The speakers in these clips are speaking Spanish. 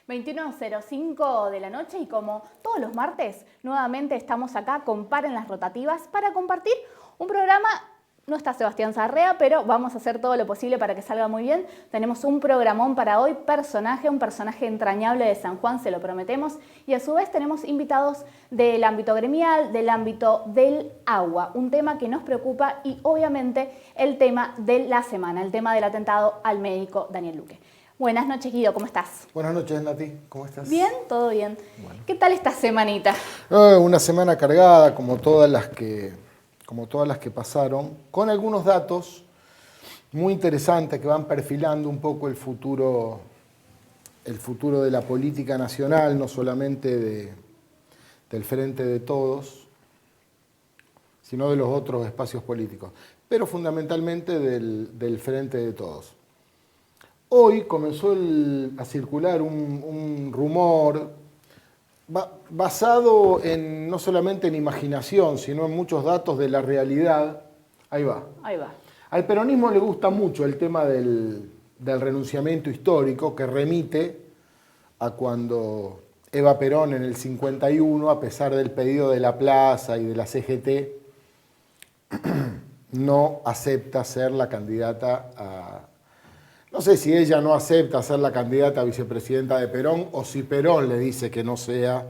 21:05 de la noche y como todos los martes, nuevamente estamos acá con Paren las Rotativas para compartir un programa. No está Sebastián Sarrea, pero vamos a hacer todo lo posible para que salga muy bien. Tenemos un programón para hoy, un personaje entrañable de San Juan, se lo prometemos. Y a su vez tenemos invitados del ámbito gremial, del ámbito del agua, un tema que nos preocupa y obviamente el tema de la semana, el tema del atentado al médico Daniel Luque. Buenas noches, Guido, ¿cómo estás? Buenas noches, Nati, ¿cómo estás? Bien, todo bien. Bueno. ¿Qué tal esta semanita? Una semana cargada, como todas las que pasaron, con algunos datos muy interesantes que van perfilando un poco el futuro de la política nacional, no solamente del Frente de Todos, sino de los otros espacios políticos, pero fundamentalmente del Frente de Todos. Hoy comenzó a circular un rumor basado no solamente en imaginación, sino en muchos datos de la realidad. Ahí va. Al peronismo le gusta mucho el tema del renunciamiento histórico, que remite a cuando Eva Perón en el 51, a pesar del pedido de la Plaza y de la CGT, no acepta ser la candidata a... No sé si ella no acepta ser la candidata a vicepresidenta de Perón o si Perón le dice que no sea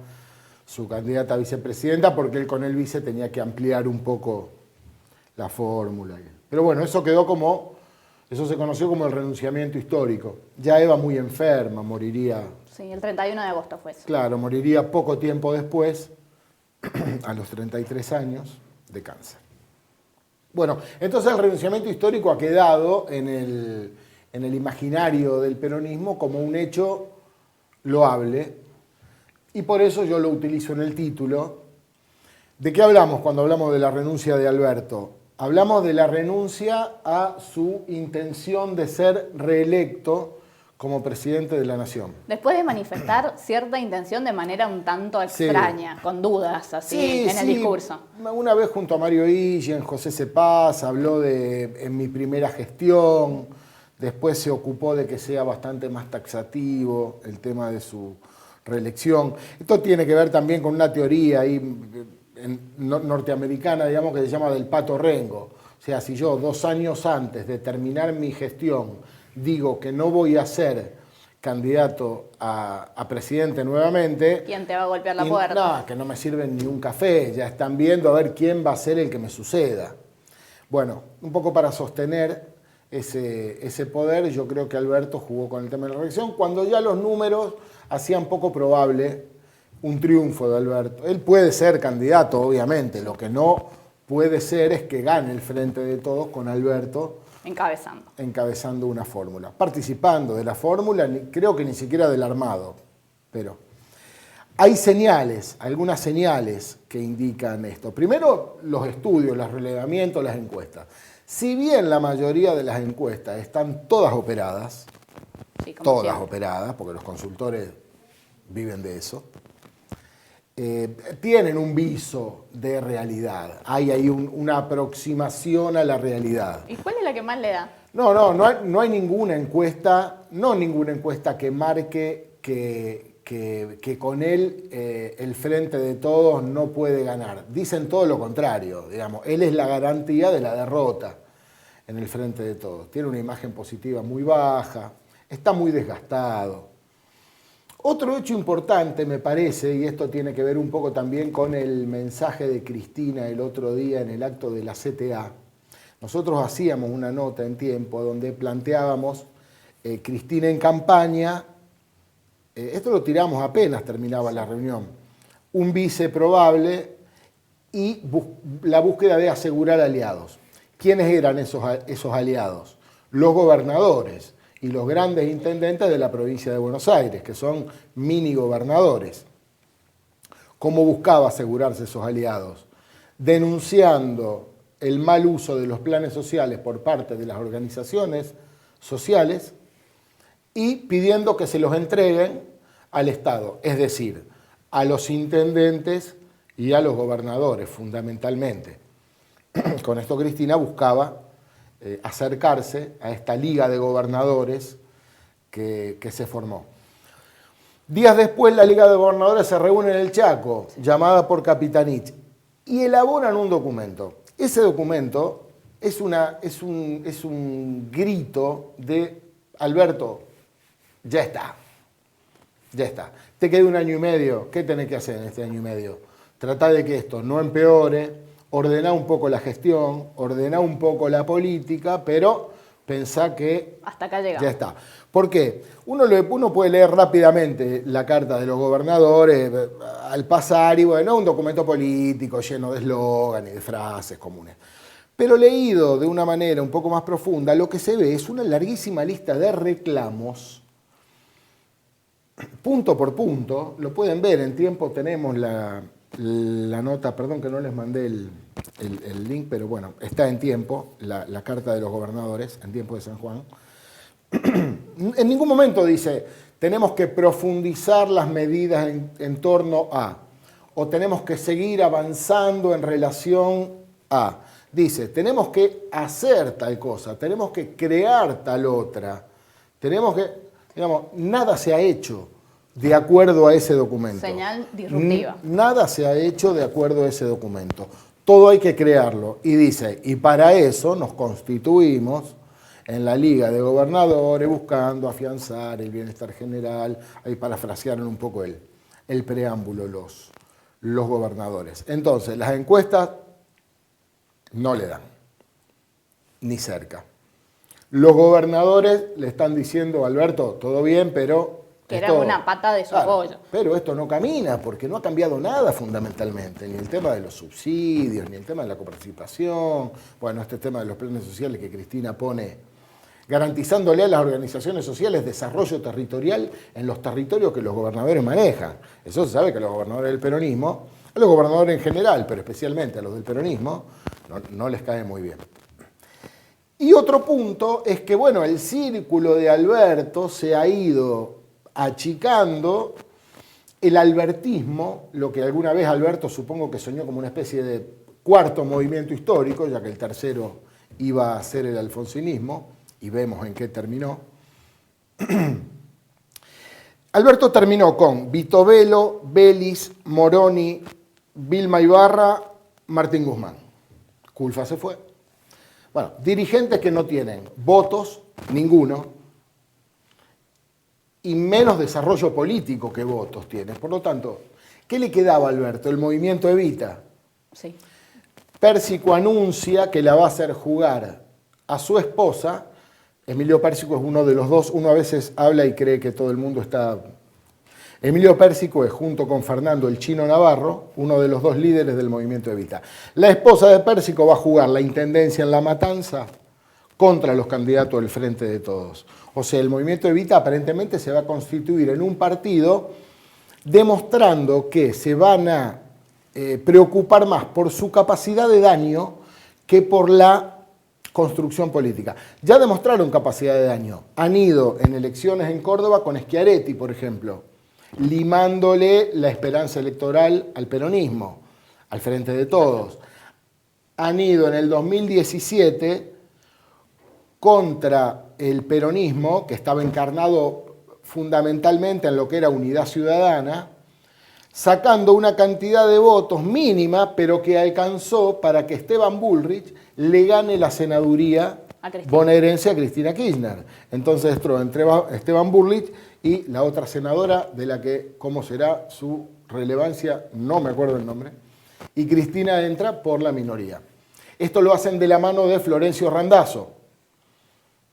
su candidata a vicepresidenta porque él con el vice tenía que ampliar un poco la fórmula. Pero bueno, eso se conoció como el renunciamiento histórico. Ya Eva muy enferma, moriría... Sí, el 31 de agosto fue eso. Claro, moriría poco tiempo después, a los 33 años, de cáncer. Bueno, entonces el renunciamiento histórico ha quedado en el imaginario del peronismo como un hecho loable, y por eso yo lo utilizo en el título. ¿De qué hablamos cuando hablamos de la renuncia de Alberto? Hablamos de la renuncia a su intención de ser reelecto como presidente de la Nación. Después de manifestar cierta intención de manera un tanto extraña, sí, con dudas así en el discurso. Una vez junto a Mario Guillén, José Cepaz, habló en mi primera gestión. Después se ocupó de que sea bastante más taxativo el tema de su reelección. Esto tiene que ver también con una teoría ahí norteamericana, digamos, que se llama del pato rengo. O sea, si yo 2 años antes de terminar mi gestión digo que no voy a ser candidato a presidente nuevamente... ¿Quién te va a golpear la puerta? No, que no me sirven ni un café. Ya están viendo a ver quién va a ser el que me suceda. Bueno, un poco para sostener ese poder, yo creo que Alberto jugó con el tema de la reelección, cuando ya los números hacían poco probable un triunfo de Alberto. Él puede ser candidato, obviamente, lo que no puede ser es que gane el Frente de Todos con Alberto encabezando una fórmula, participando de la fórmula, creo que ni siquiera del armado, pero hay señales, algunas señales que indican esto. Primero, los estudios, los relevamientos, las encuestas. Si bien la mayoría de las encuestas están todas operadas, sí, operadas, porque los consultores viven de eso, tienen un viso de realidad. Hay ahí una aproximación a la realidad. ¿Y cuál es la que más le da? No hay ninguna encuesta, que marque que con él el Frente de Todos no puede ganar. Dicen todo lo contrario, digamos. Él es la garantía de la derrota en el Frente de Todos. Tiene una imagen positiva muy baja, está muy desgastado. Otro hecho importante, me parece, y esto tiene que ver un poco también con el mensaje de Cristina el otro día en el acto de la CTA. Nosotros hacíamos una nota en Tiempo donde planteábamos Cristina en campaña. Esto lo tiramos apenas terminaba la reunión. Un vice probable y la búsqueda de asegurar aliados. ¿Quiénes eran esos aliados? Los gobernadores y los grandes intendentes de la provincia de Buenos Aires, que son mini gobernadores. ¿Cómo buscaba asegurarse esos aliados? Denunciando el mal uso de los planes sociales por parte de las organizaciones sociales y pidiendo que se los entreguen al Estado, es decir, a los intendentes y a los gobernadores, fundamentalmente. Con esto Cristina buscaba acercarse a esta liga de gobernadores que se formó. Días después, la Liga de Gobernadores se reúne en el Chaco, llamada por Capitanich, y elaboran un documento. Ese documento es un grito de Alberto, ya está. Te queda 1 año y medio, ¿qué tenés que hacer en este año y medio? Tratá de que esto no empeore, ordená un poco la gestión, ordená un poco la política, pero pensá que hasta acá llegamos. Ya está. ¿Por qué? Uno puede leer rápidamente la carta de los gobernadores al pasar y bueno, un documento político lleno de eslogan y de frases comunes. Pero leído de una manera un poco más profunda, lo que se ve es una larguísima lista de reclamos, punto por punto. Lo pueden ver, en tiempo tenemos la nota, perdón que no les mandé el link, pero bueno, está en tiempo, la carta de los gobernadores, en tiempo de San Juan. En ningún momento dice, tenemos que profundizar las medidas en torno a, o tenemos que seguir avanzando en relación a. Dice, tenemos que hacer tal cosa, tenemos que crear tal otra, tenemos que, digamos, nada se ha hecho de acuerdo a ese documento. Señal disruptiva. Nada se ha hecho de acuerdo a ese documento. Todo hay que crearlo. Y dice, y para eso nos constituimos en la Liga de Gobernadores buscando afianzar el bienestar general, ahí parafrasearon un poco el preámbulo los gobernadores. Entonces, las encuestas no le dan, ni cerca. Los gobernadores le están diciendo, Alberto, todo bien, pero... Que era una pata de su pollo. Pero esto no camina porque no ha cambiado nada fundamentalmente, ni el tema de los subsidios, ni el tema de la coparticipación, bueno, este tema de los planes sociales que Cristina pone garantizándole a las organizaciones sociales desarrollo territorial en los territorios que los gobernadores manejan. Eso se sabe que a los gobernadores del peronismo, a los gobernadores en general, pero especialmente a los del peronismo, no les cae muy bien. Y otro punto es que, bueno, el círculo de Alberto se ha ido achicando, el albertismo, lo que alguna vez Alberto supongo que soñó como una especie de cuarto movimiento histórico, ya que el tercero iba a ser el alfonsinismo, y vemos en qué terminó. Alberto terminó con Vito Velo, Belis, Moroni, Vilma Ibarra, Martín Guzmán. Culfa se fue. Bueno, dirigentes que no tienen votos, ninguno, y menos desarrollo político que votos tienen. Por lo tanto, ¿qué le quedaba a Alberto? El movimiento Evita. Sí. Pérsico anuncia que la va a hacer jugar a su esposa. Emilio Pérsico es uno de los dos. Uno a veces habla y cree que todo el mundo está... Emilio Pérsico es, junto con Fernando el Chino Navarro, uno de los dos líderes del movimiento Evita. La esposa de Pérsico va a jugar la intendencia en La Matanza contra los candidatos del Frente de Todos. O sea, el movimiento Evita aparentemente se va a constituir en un partido demostrando que se van a preocupar más por su capacidad de daño que por la construcción política. Ya demostraron capacidad de daño. Han ido en elecciones en Córdoba con Schiaretti, por ejemplo, limándole la esperanza electoral al peronismo, al Frente de Todos. Han ido en el 2017 contra el peronismo, que estaba encarnado fundamentalmente en lo que era Unidad Ciudadana, sacando una cantidad de votos mínima, pero que alcanzó para que Esteban Bullrich le gane la senaduría bonaerense a Cristina Kirchner. Entonces entró entre Esteban Bullrich y la otra senadora, de la que, ¿cómo será su relevancia? No me acuerdo el nombre. Y Cristina entra por la minoría. Esto lo hacen de la mano de Florencio Randazzo,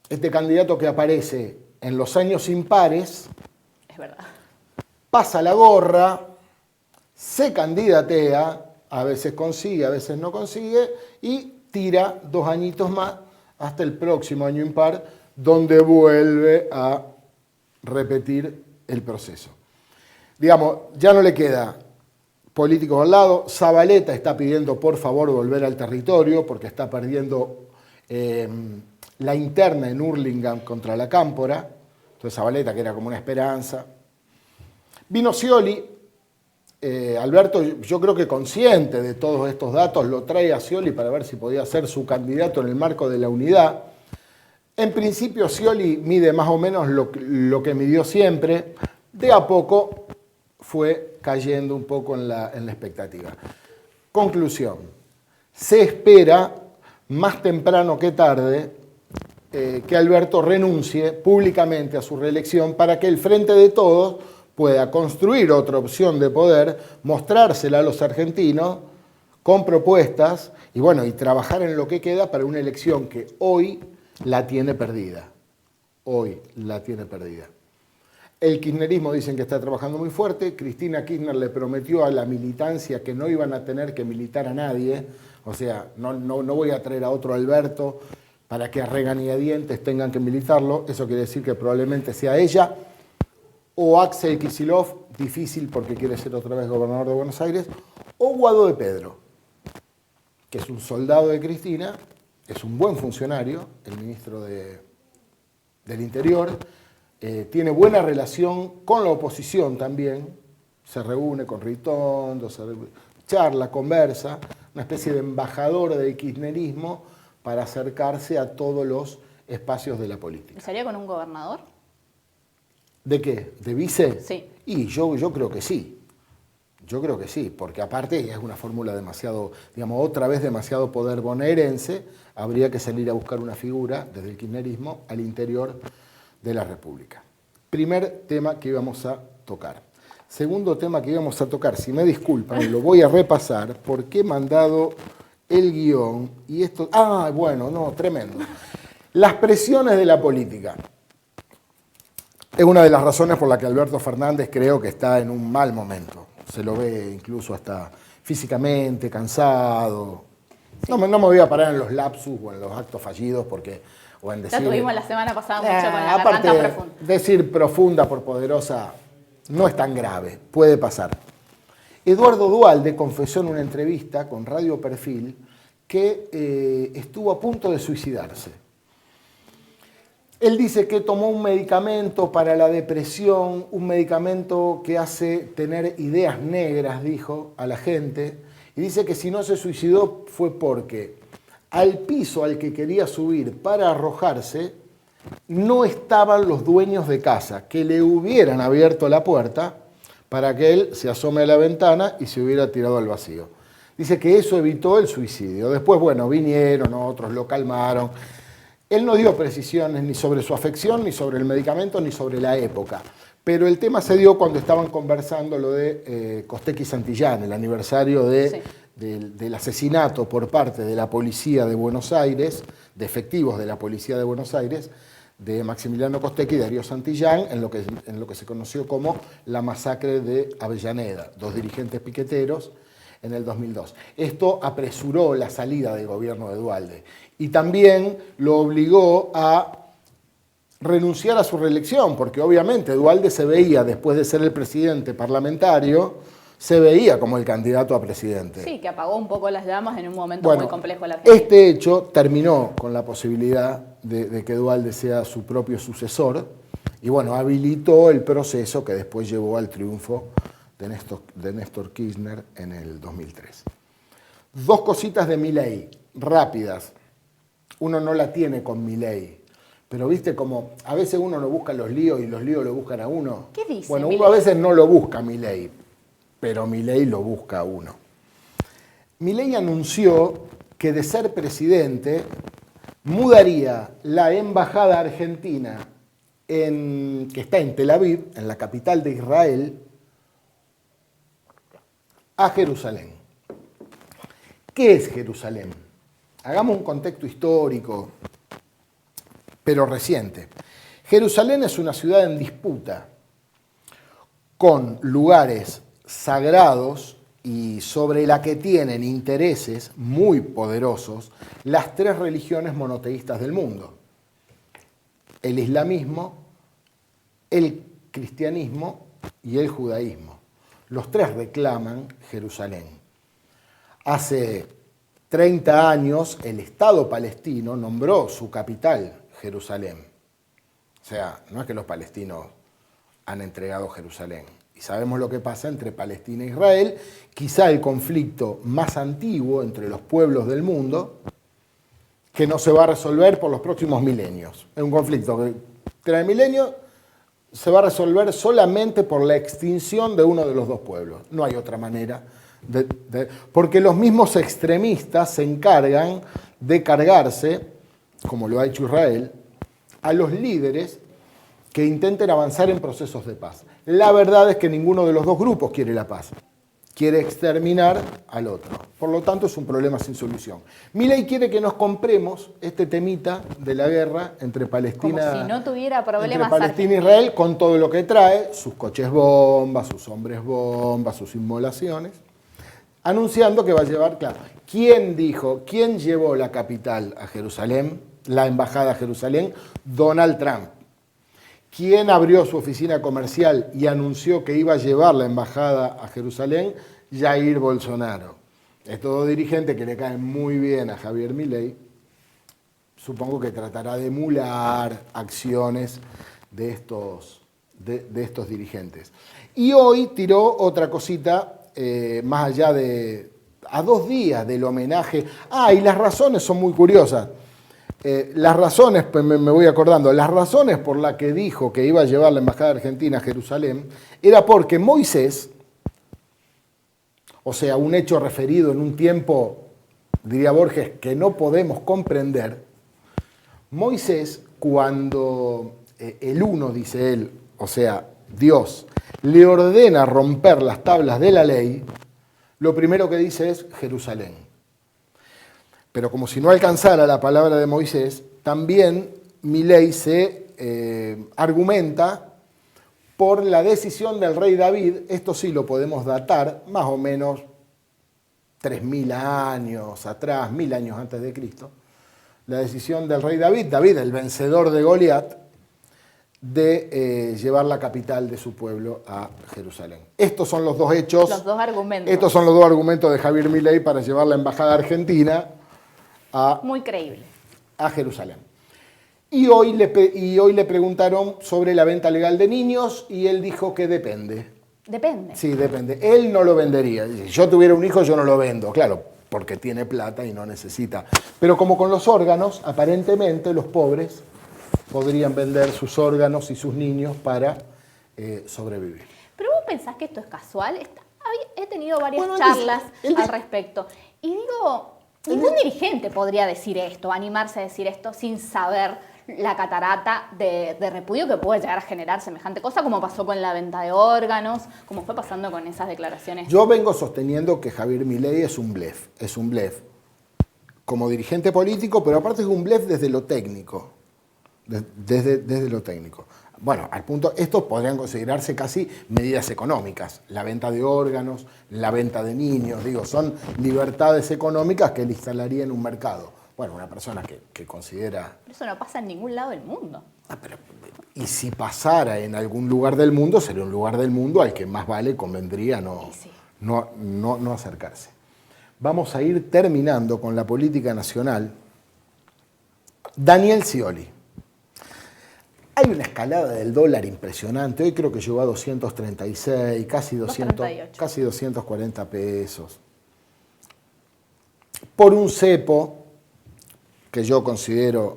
este candidato que aparece en los años impares. Es verdad. Pasa la gorra, se candidatea, a veces consigue, a veces no consigue, y tira 2 añitos más hasta el próximo año impar, donde vuelve a repetir el proceso. Digamos, ya no le queda políticos al lado. Zabaleta está pidiendo por favor volver al territorio porque está perdiendo la interna en Hurlingham contra la Cámpora. Entonces Zabaleta, que era como una esperanza. Vino Scioli. Alberto, yo creo que consciente de todos estos datos, lo trae a Scioli para ver si podía ser su candidato en el marco de la unidad. En principio Scioli mide más o menos lo que midió siempre. de a poco fue cayendo un poco en la expectativa. Conclusión, se espera más temprano que tarde que Alberto renuncie públicamente a su reelección para que el Frente de Todos pueda construir otra opción de poder, mostrársela a los argentinos con propuestas y bueno, y trabajar en lo que queda para una elección que hoy la tiene perdida. Hoy la tiene perdida. El kirchnerismo dicen que está trabajando muy fuerte. Cristina Kirchner le prometió a la militancia que no iban a tener que militar a nadie. O sea, no voy a traer a otro Alberto para que a regañadientes tengan que militarlo. Eso quiere decir que probablemente sea ella o Axel Kicillof, difícil porque quiere ser otra vez gobernador de Buenos Aires, o Guado de Pedro, que es un soldado de Cristina, es un buen funcionario, el ministro del Interior, tiene buena relación con la oposición también, se reúne con Ritondo, charla, conversa, una especie de embajador del kirchnerismo para acercarse a todos los espacios de la política. ¿Sería con un gobernador? ¿De qué? ¿De vice? Sí. Y yo creo que sí. Yo creo que sí, porque aparte es una fórmula demasiado, digamos, otra vez demasiado poder bonaerense, habría que salir a buscar una figura desde el kirchnerismo al interior de la República. Primer tema que íbamos a tocar. Segundo tema que íbamos a tocar, si me disculpan, lo voy a repasar porque he mandado el guión y esto... Ah, bueno, no, tremendo. Las presiones de la política. Es una de las razones por las que Alberto Fernández creo que está en un mal momento. Se lo ve incluso hasta físicamente, cansado. Sí. No me voy a parar en los lapsus o en los actos fallidos porque... O en decir, ya tuvimos la semana pasada mucho con la garganta profunda. Decir profunda por poderosa no es tan grave, puede pasar. Eduardo Duhalde confesó en una entrevista con Radio Perfil que estuvo a punto de suicidarse. Él dice que tomó un medicamento para la depresión, un medicamento que hace tener ideas negras, dijo a la gente, y dice que si no se suicidó fue porque al piso al que quería subir para arrojarse no estaban los dueños de casa, que le hubieran abierto la puerta para que él se asome a la ventana y se hubiera tirado al vacío. Dice que eso evitó el suicidio. Después, bueno, vinieron otros, lo calmaron. Él no dio precisiones ni sobre su afección, ni sobre el medicamento, ni sobre la época. Pero el tema se dio cuando estaban conversando lo de Costecchi Santillán, el aniversario del asesinato por parte de la policía de Buenos Aires, de efectivos de la policía de Buenos Aires, de Maximiliano Costecchi y Darío Santillán, en lo que se conoció como la masacre de Avellaneda, dos dirigentes piqueteros, en el 2002. Esto apresuró la salida del gobierno de Duhalde y también lo obligó a renunciar a su reelección, porque obviamente Duhalde se veía, después de ser el presidente parlamentario, se veía como el candidato a presidente. Sí, que apagó un poco las llamas en un momento muy complejo de la Argentina. Este hecho terminó con la posibilidad de que Duhalde sea su propio sucesor y bueno, habilitó el proceso que después llevó al triunfo de Néstor Kirchner en el 2003. Dos cositas de Milei, rápidas. Uno no la tiene con Milei, pero viste como a veces uno no busca los líos y los líos lo buscan a uno. ¿Qué dice Bueno, Milei? uno a veces no lo busca a Milei, pero Milei lo busca a uno. Milei anunció que de ser presidente mudaría la embajada argentina que está en Tel Aviv, en la capital de Israel, a Jerusalén. ¿Qué es Jerusalén? Hagamos un contexto histórico, pero reciente. Jerusalén es una ciudad en disputa, con lugares sagrados y sobre la que tienen intereses muy poderosos las tres religiones monoteístas del mundo: el islamismo, el cristianismo y el judaísmo. Los tres reclaman Jerusalén. Hace 30 años el Estado palestino nombró su capital Jerusalén. O sea, no es que los palestinos han entregado Jerusalén. Y sabemos lo que pasa entre Palestina e Israel, quizá el conflicto más antiguo entre los pueblos del mundo, que no se va a resolver por los próximos milenios. Es un conflicto que tras el milenio se va a resolver solamente por la extinción de uno de los dos pueblos. No hay otra manera. Porque los mismos extremistas se encargan de cargarse, como lo ha hecho Israel, a los líderes que intenten avanzar en procesos de paz. La verdad es que ninguno de los dos grupos quiere la paz. Quiere exterminar al otro. Por lo tanto, es un problema sin solución. Milei quiere que nos compremos este temita de la guerra entre Palestina, como si no tuviera problemas entre Palestina e Israel, con todo lo que trae, sus coches bombas, sus hombres bombas, sus inmolaciones, anunciando que va a llevar, claro, ¿quién llevó la capital a Jerusalén, la embajada a Jerusalén? Donald Trump. ¿Quién abrió su oficina comercial y anunció que iba a llevar la embajada a Jerusalén? Jair Bolsonaro. Es todo dirigente que le cae muy bien a Javier Milei. Supongo que tratará de emular acciones de estos dirigentes. Y hoy tiró otra cosita, más allá de... a 2 días del homenaje. Y las razones son muy curiosas. Las razones, pues me voy acordando, las razones por las que dijo que iba a llevar la embajada argentina a Jerusalén era porque Moisés, o sea, un hecho referido en un tiempo, diría Borges, que no podemos comprender, Moisés, cuando el uno, dice él, o sea, Dios, le ordena romper las tablas de la ley, lo primero que dice es Jerusalén. Pero como si no alcanzara la palabra de Moisés, también Milei se argumenta por la decisión del rey David. Esto sí lo podemos datar más o menos 3.000 años atrás, 1.000 años antes de Cristo. La decisión del rey David, el vencedor de Goliat, de llevar la capital de su pueblo a Jerusalén. Estos son los dos hechos. Los dos argumentos. Estos son los dos argumentos de Javier Milei para llevar la embajada argentina muy creíble a Jerusalén. Y hoy le preguntaron sobre la venta legal de niños y él dijo que depende. Depende. Sí, depende. Él no lo vendería. Si yo tuviera un hijo, yo no lo vendo, claro, porque tiene plata y no necesita. Pero como con los órganos, aparentemente los pobres podrían vender sus órganos y sus niños para sobrevivir. Pero vos pensás que esto es casual. He tenido varias charlas al respecto. Y digo... Ningún dirigente podría decir esto, animarse a decir esto sin saber la catarata de repudio que puede llegar a generar semejante cosa, como pasó con la venta de órganos, como fue pasando con esas declaraciones. Yo vengo sosteniendo que Javier Milei es un blef como dirigente político, pero aparte es un blef desde lo técnico, desde lo técnico. Bueno, al punto, estos podrían considerarse casi medidas económicas. La venta de órganos, la venta de niños, son libertades económicas que él instalaría en un mercado. Bueno, una persona que considera... Pero eso no pasa en ningún lado del mundo. Y si pasara en algún lugar del mundo, sería un lugar del mundo al que más convendría no acercarse. Vamos a ir terminando con la política nacional. Daniel Scioli. Hay una escalada del dólar impresionante. Hoy creo que llegó a 236, casi 240 pesos. Por un cepo, que yo considero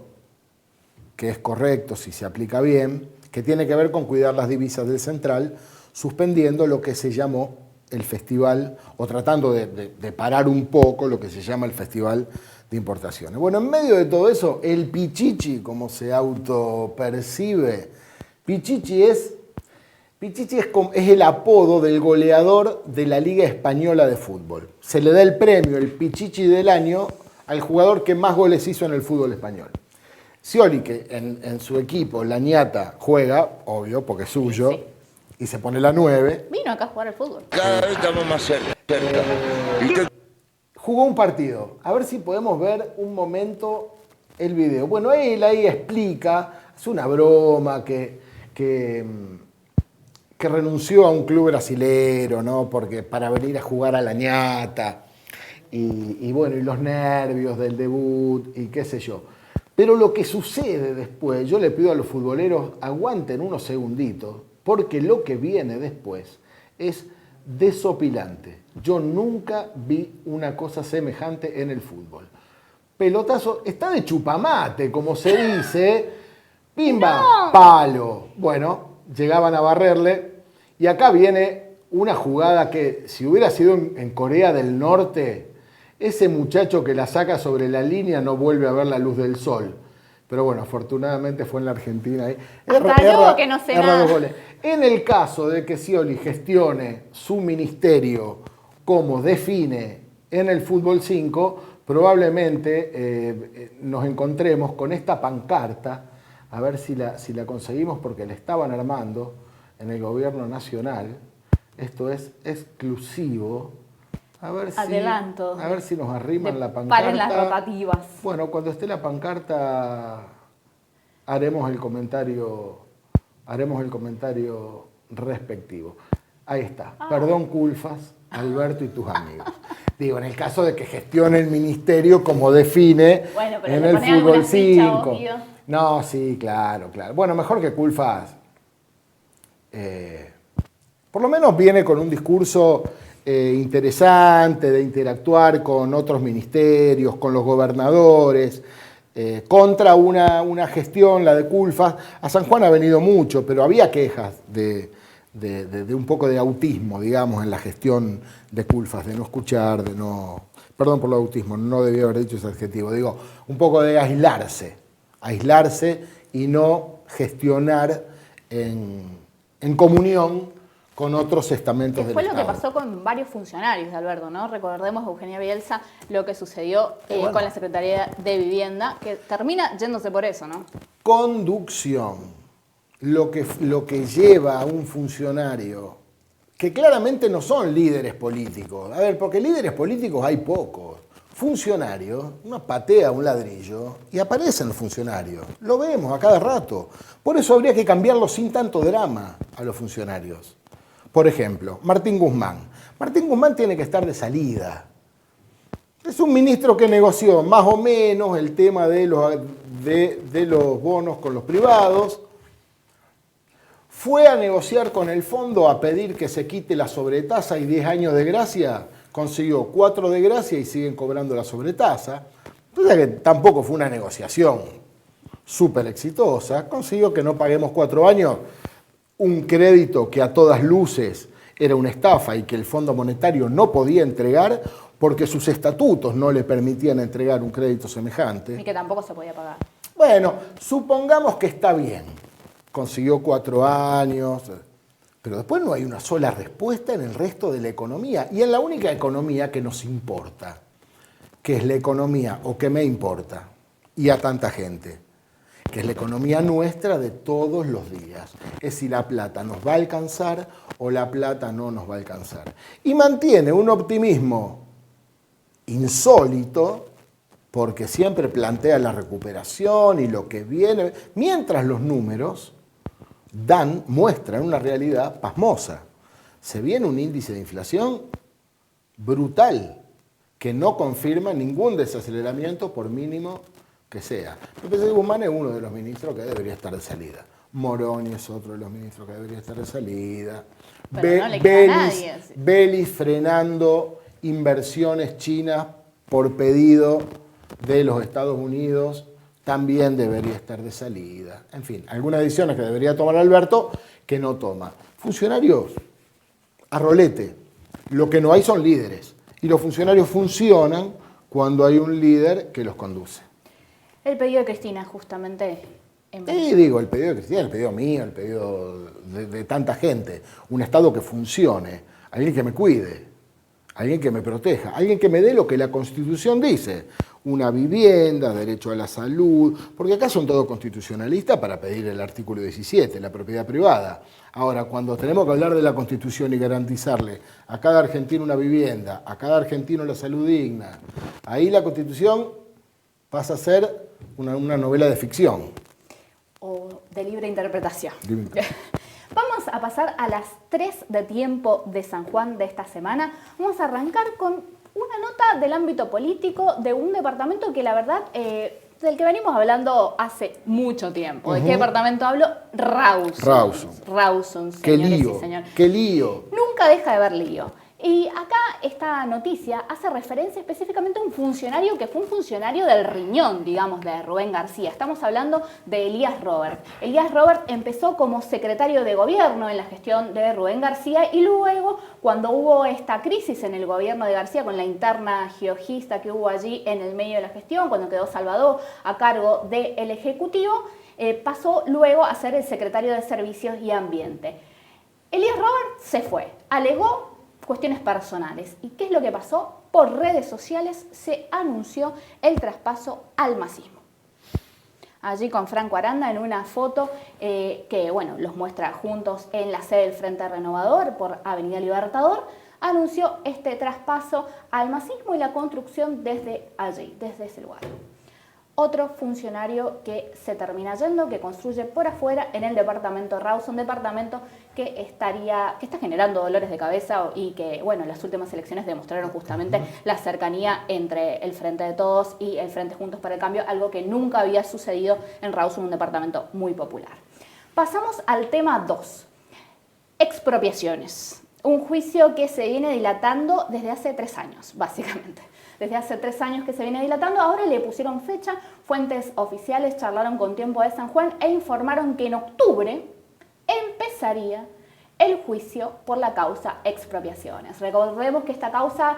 que es correcto si se aplica bien, que tiene que ver con cuidar las divisas del central, suspendiendo lo que se llamó el festival, o tratando de parar un poco lo que se llama el festival de importaciones. Bueno, en medio de todo eso, el Pichichi, como se autopercibe, Pichichi es el apodo del goleador de la Liga Española de Fútbol. Se le da el premio, el Pichichi del año, al jugador que más goles hizo en el fútbol español. Scioli, que en su equipo, la ñata, juega, obvio, porque es suyo, sí. Y se pone la 9. Vino acá a jugar al fútbol. Cada vez estamos más cerca. Jugó un partido. A ver si podemos ver un momento el video. Bueno, él ahí explica, es una broma que renunció a un club brasilero, ¿no? Porque para venir a jugar a la ñata. Y bueno, y los nervios del debut y qué sé yo. Pero lo que sucede después, yo le pido a los futboleros, aguanten unos segunditos, porque lo que viene después es desopilante. Yo nunca vi una cosa semejante en el fútbol. Pelotazo, está de chupamate, como se dice, pimba, no. Palo. Bueno, llegaban a barrerle. Y acá viene una jugada que, si hubiera sido en Corea del Norte, ese muchacho que la saca sobre la línea no vuelve a ver la luz del sol. Pero bueno, afortunadamente fue en la Argentina. Hasta luego que no sé nada. 2 goles. En el caso de que Scioli gestione su ministerio como define en el fútbol 5, probablemente nos encontremos con esta pancarta, a ver si la conseguimos, porque la estaban armando en el gobierno nacional. Esto es exclusivo. A ver si nos arriman la pancarta. Paren las rotativas. Bueno, cuando esté la pancarta haremos el comentario respectivo. Ahí está. Perdón, Culfas, Alberto y tus amigos. Digo, en el caso de que gestione el ministerio como define en el fútbol 5. No, sí, claro. Bueno, mejor que Culfas. Por lo menos viene con un discurso interesante de interactuar con otros ministerios, con los gobernadores, contra una gestión, la de Culfas. A San Juan ha venido mucho, pero había quejas de un poco de autismo, digamos, en la gestión de Culfas, de no escuchar, de no... Perdón por el autismo, no debía haber dicho ese adjetivo. Digo, un poco de aislarse y no gestionar en comunión con otros estamentos del Estado. Fue lo que pasó con varios funcionarios de Alberto, ¿no? Recordemos a Eugenia Bielsa lo que sucedió con la Secretaría de Vivienda, que termina yéndose por eso, ¿no? Conducción. Lo que lleva a un funcionario, que claramente no son líderes políticos. A ver, porque líderes políticos hay pocos. Funcionarios, uno patea un ladrillo y aparecen los funcionarios. Lo vemos a cada rato. Por eso habría que cambiarlo sin tanto drama a los funcionarios. Por ejemplo, Martín Guzmán. Martín Guzmán tiene que estar de salida. Es un ministro que negoció más o menos el tema de los bonos con los privados. Fue a negociar con el fondo a pedir que se quite la sobretasa y 10 años de gracia. Consiguió 4 de gracia y siguen cobrando la sobretasa. Entonces, que tampoco fue una negociación súper exitosa. Consiguió que no paguemos 4 años. Un crédito que a todas luces era una estafa y que el Fondo Monetario no podía entregar porque sus estatutos no le permitían entregar un crédito semejante. Y que tampoco se podía pagar. Bueno, supongamos que está bien. Consiguió 4 años, pero después no hay una sola respuesta en el resto de la economía. Y en la única economía que nos importa, que es la economía, o que me importa, y a tanta gente, que es la economía nuestra de todos los días. Es si la plata nos va a alcanzar o la plata no nos va a alcanzar. Y mantiene un optimismo insólito, porque siempre plantea la recuperación y lo que viene, mientras los números muestran una realidad pasmosa. Se viene un índice de inflación brutal, que no confirma ningún desaceleramiento por mínimo que sea. El presidente Guzmán es uno de los ministros que debería estar de salida. Moroni es otro de los ministros que debería estar de salida. Belis frenando inversiones chinas por pedido de los Estados Unidos también debería estar de salida. En fin, algunas decisiones que debería tomar Alberto que no toma. Funcionarios a rolete. Lo que no hay son líderes. Y los funcionarios funcionan cuando hay un líder que los conduce. El pedido de Cristina, justamente. Digo, el pedido de Cristina, el pedido mío, el pedido de tanta gente. Un Estado que funcione, alguien que me cuide, alguien que me proteja, alguien que me dé lo que la Constitución dice. Una vivienda, derecho a la salud, porque acá son todos constitucionalistas para pedir el artículo 17, la propiedad privada. Ahora, cuando tenemos que hablar de la Constitución y garantizarle a cada argentino una vivienda, a cada argentino la salud digna, ahí la Constitución pasa a ser una novela de ficción. O de libre interpretación. Vamos a pasar a las 3 de tiempo de San Juan de esta semana. Vamos a arrancar con una nota del ámbito político de un departamento que la verdad, del que venimos hablando hace mucho tiempo. ¿De qué departamento hablo? Rawson. Rawson, señores y señores. ¡Qué lío! Nunca deja de haber lío. Y acá esta noticia hace referencia específicamente a un funcionario que fue un funcionario del riñón, digamos, de Rubén García. Estamos hablando de Elías Robert. Elías Robert empezó como secretario de gobierno en la gestión de Rubén García y luego, cuando hubo esta crisis en el gobierno de García con la interna georgista que hubo allí en el medio de la gestión, cuando quedó Salvador a cargo del Ejecutivo, pasó luego a ser el secretario de Servicios y Ambiente. Elías Robert se fue, alegó cuestiones personales. ¿Y qué es lo que pasó? Por redes sociales se anunció el traspaso al masismo. Allí con Franco Aranda en una foto que, bueno, los muestra juntos en la sede del Frente Renovador por Avenida Libertador, anunció este traspaso al masismo y la construcción desde allí, desde ese lugar. Otro funcionario que se termina yendo, que construye por afuera en el departamento Rawson, departamento que está generando dolores de cabeza y que, bueno, las últimas elecciones demostraron justamente la cercanía entre el Frente de Todos y el Frente Juntos para el Cambio, algo que nunca había sucedido en Rawson, un departamento muy popular. Pasamos al tema 2, expropiaciones. Un juicio que se viene dilatando desde hace 3 años, básicamente. Desde hace 3 años que se viene dilatando, ahora le pusieron fecha, fuentes oficiales charlaron con Tiempo de San Juan e informaron que en octubre empezaría el juicio por la causa expropiaciones. Recordemos que esta causa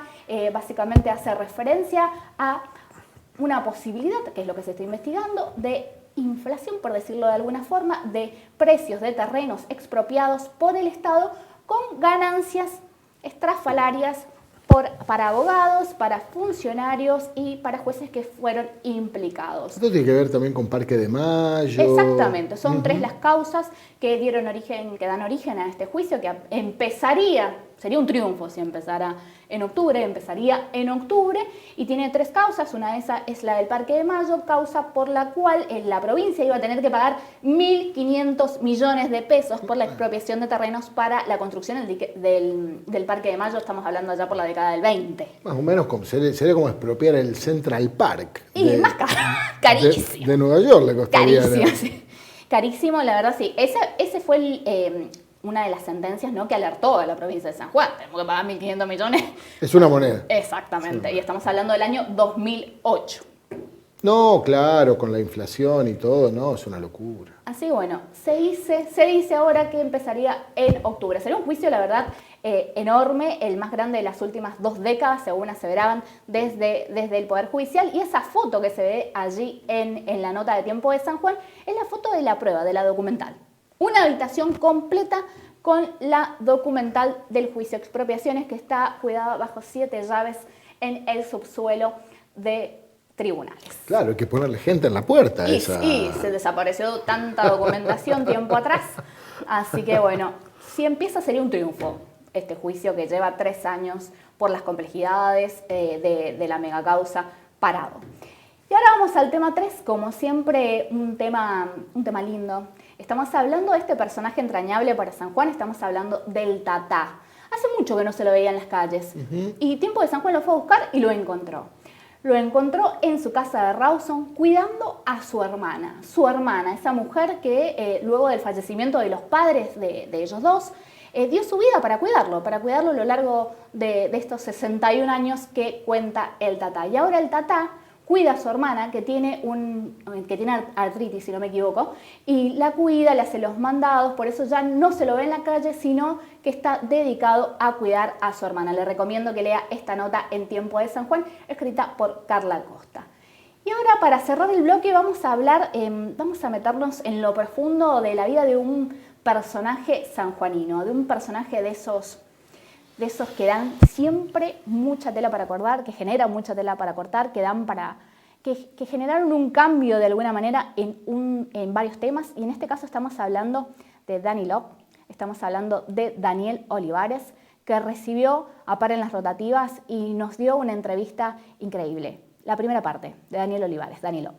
básicamente hace referencia a una posibilidad, que es lo que se está investigando, de inflación, por decirlo de alguna forma, de precios de terrenos expropiados por el Estado con ganancias estrafalarias para abogados, para funcionarios y para jueces que fueron implicados. Esto tiene que ver también con Parque de Mayo. Exactamente, son 3 las causas que dan origen a este juicio que empezaría, sería un triunfo si empezara en octubre, y tiene 3 causas. Una de esas es la del Parque de Mayo, causa por la cual la provincia iba a tener que pagar 1.500 millones de pesos por la expropiación de terrenos para la construcción del Parque de Mayo. Estamos hablando ya por la década del 20. Más o menos sería como expropiar el Central Park. Y más carísimo. De Nueva York le costaría. Carísimo, sí. Carísimo, la verdad, sí. Ese fue una de las sentencias, ¿no?, que alertó a la provincia de San Juan. Tenemos que pagar 1.500 millones. Es una moneda. Exactamente, sí. Y estamos hablando del año 2008. No, claro, con la inflación y todo, no, es una locura. Así, bueno, se dice ahora que empezaría en octubre. Sería un juicio, la verdad, enorme, el más grande de las últimas 2 décadas, según aseveraban desde el Poder Judicial. Y esa foto que se ve allí en la nota de Tiempo de San Juan es la foto de la prueba, de la documental. Una habitación completa con la documental del juicio de expropiaciones que está cuidada bajo 7 llaves en el subsuelo de tribunales. Claro, hay que ponerle gente en la puerta. Y se desapareció tanta documentación tiempo atrás. Así que bueno, si empieza sería un triunfo este juicio que lleva 3 años por las complejidades de la megacausa parado. Y ahora vamos al tema 3, como siempre un tema lindo. Estamos hablando de este personaje entrañable para San Juan, estamos hablando del Tatá. Hace mucho que no se lo veía en las calles. Y Tiempo de San Juan lo fue a buscar y lo encontró. Lo encontró en su casa de Rawson cuidando a su hermana. Su hermana, esa mujer que luego del fallecimiento de los padres de ellos dos, dio su vida para cuidarlo a lo largo de estos 61 años que cuenta el Tatá. Y ahora el Tatá cuida a su hermana que tiene artritis, si no me equivoco, y la cuida, le hace los mandados, por eso ya no se lo ve en la calle, sino que está dedicado a cuidar a su hermana. Le recomiendo que lea esta nota en Tiempo de San Juan, escrita por Carla Costa. Y ahora, para cerrar el bloque, vamos a meternos en lo profundo de la vida de un personaje sanjuanino, de un personaje de esos que dan siempre mucha tela para cortar, que generan mucha tela para cortar, que generaron un cambio de alguna manera en varios temas. Y en este caso estamos hablando de Dani Lop, estamos hablando de Daniel Olivares, que recibió a Par en las Rotativas y nos dio una entrevista increíble. La primera parte de Daniel Olivares, Dani Lop.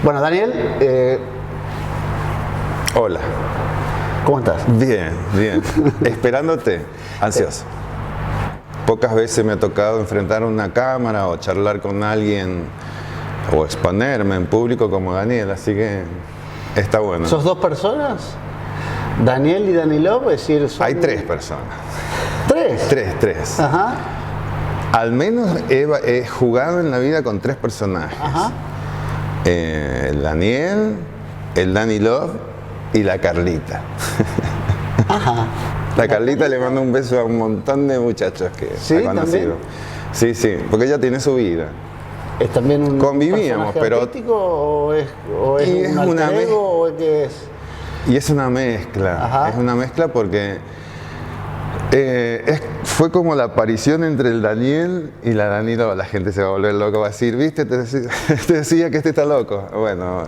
Bueno, Daniel, Hola. ¿Cómo estás? Bien, bien. Esperándote. Ansioso. pocas veces me ha tocado enfrentar una cámara o charlar con alguien o exponerme en público como Daniel, así que está bueno. ¿Sos dos personas? ¿Daniel y Dani Love? Es decir, Hay 3 personas. ¿3? 3. Ajá. Al menos he jugado en la vida con 3 personajes. Ajá. El Daniel, el Dani Love y la Carlita. Ajá. La Carlita le manda un beso a un montón de muchachos que ¿Sí? ha conocido. ¿También? Sí, porque ella tiene su vida. ¿Es también un Convivíamos, personaje pero artístico o es y un alter ego o qué es? Y es una mezcla. Ajá. Es una mezcla porque fue como la aparición entre el Daniel y la Danilo. La gente se va a volver loca, va a decir, ¿viste? Te decía que este está loco. Bueno,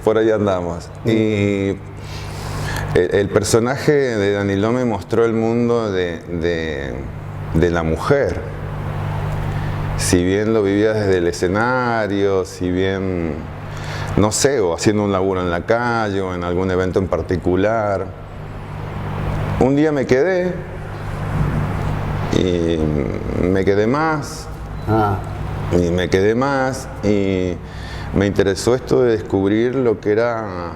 por ahí andamos. Y el personaje de Danilo me mostró el mundo de la mujer. Si bien lo vivía desde el escenario, si bien, no sé, o haciendo un laburo en la calle o en algún evento en particular. Un día me quedé y me quedé más y me quedé más y me interesó esto de descubrir lo que era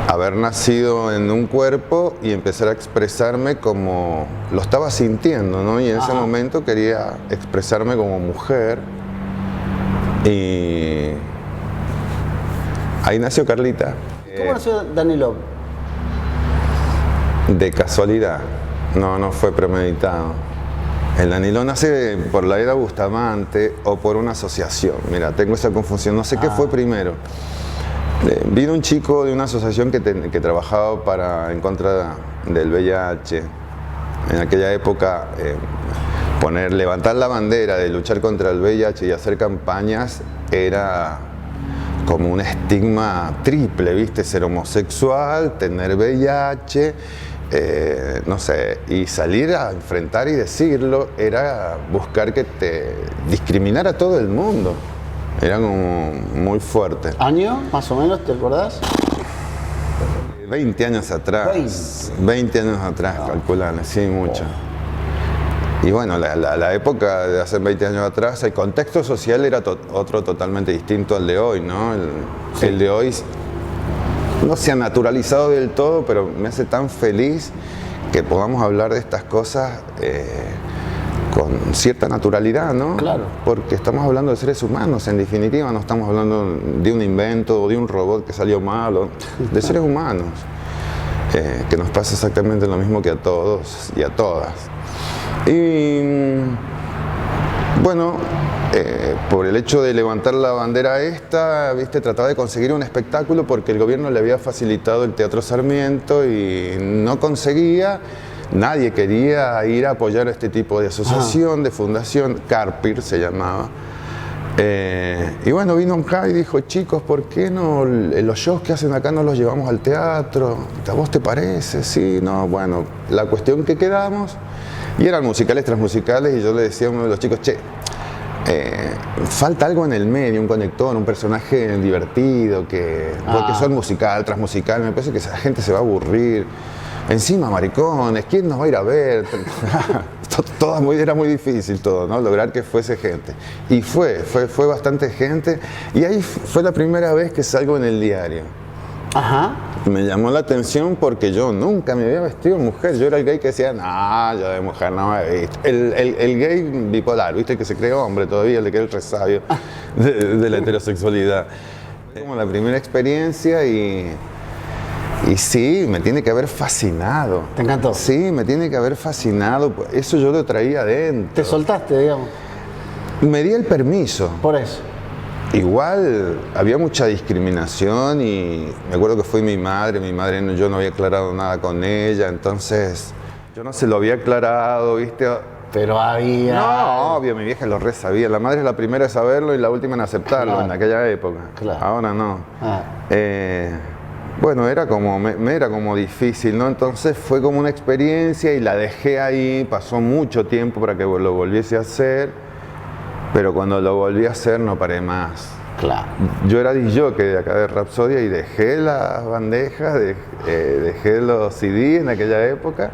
haber nacido en un cuerpo y empezar a expresarme como lo estaba sintiendo, ¿no? Y en ese momento quería expresarme como mujer y ahí nació Carlita. ¿Cómo nació Dani Love? De casualidad, no fue premeditado. El Danilo nace por la Era Bustamante o por una asociación. Mira, tengo esa confusión, no sé qué fue primero. Vino un chico de una asociación que trabajaba en contra del VIH. En aquella época, levantar la bandera de luchar contra el VIH y hacer campañas era como un estigma triple, ¿viste? Ser homosexual, tener VIH, no sé, y salir a enfrentar y decirlo era buscar que te discriminara a todo el mundo. Era como muy fuerte. ¿Año, más o menos, te acordás? 20 años atrás. 20 años atrás, calculable, sí, mucho. Y bueno, la época de hace 20 años atrás, el contexto social era otro totalmente distinto al de hoy, ¿no? El de hoy no se ha naturalizado del todo, pero me hace tan feliz que podamos hablar de estas cosas con cierta naturalidad, ¿no? Claro. Porque estamos hablando de seres humanos, en definitiva, no estamos hablando de un invento o de un robot que salió mal, de seres humanos, que nos pasa exactamente lo mismo que a todos y a todas. Y bueno, por el hecho de levantar la bandera esta, ¿viste? Trataba de conseguir un espectáculo porque el gobierno le había facilitado el Teatro Sarmiento y no conseguía. Nadie quería ir a apoyar a este tipo de asociación, de fundación, Carpir se llamaba. Y bueno, vino acá y dijo, chicos, ¿por qué no los shows que hacen acá no los llevamos al teatro? ¿A vos te parece? Sí, no, bueno, la cuestión que quedamos, y eran musicales, transmusicales, y yo le decía a uno de los chicos, che, falta algo en el medio, un conector, un personaje divertido, porque son musical, transmusical, me parece que esa gente se va a aburrir. Encima, maricones, ¿quién nos va a ir a ver? Era muy difícil todo, ¿no? Lograr que fuese gente. Y fue bastante gente. Y ahí fue la primera vez que salgo en el diario. Ajá. Me llamó la atención porque yo nunca me había vestido de mujer. Yo era el gay que decía, no, yo de mujer no me he visto. El gay bipolar, ¿viste? Que se cree hombre todavía, el de que es el resabio de la heterosexualidad. Como la primera experiencia y sí, me tiene que haber fascinado. ¿Te encantó? Sí, me tiene que haber fascinado. Eso yo lo traía adentro. ¿Te soltaste, digamos? Me di el permiso. Por eso. Igual había mucha discriminación y me acuerdo que fue mi madre, yo no había aclarado nada con ella, entonces yo no se lo había aclarado, ¿viste? Pero había... No, obvio, mi vieja lo re sabía. La madre es la primera en saberlo y la última en aceptarlo, en aquella época. Claro. Ahora no. Bueno, me era como difícil, ¿no? Entonces fue como una experiencia y la dejé ahí, pasó mucho tiempo para que lo volviese a hacer, pero cuando lo volví a hacer no paré más. Claro. Yo era disjockey de acá de Rapsodia y dejé las bandejas, dejé los CD en aquella época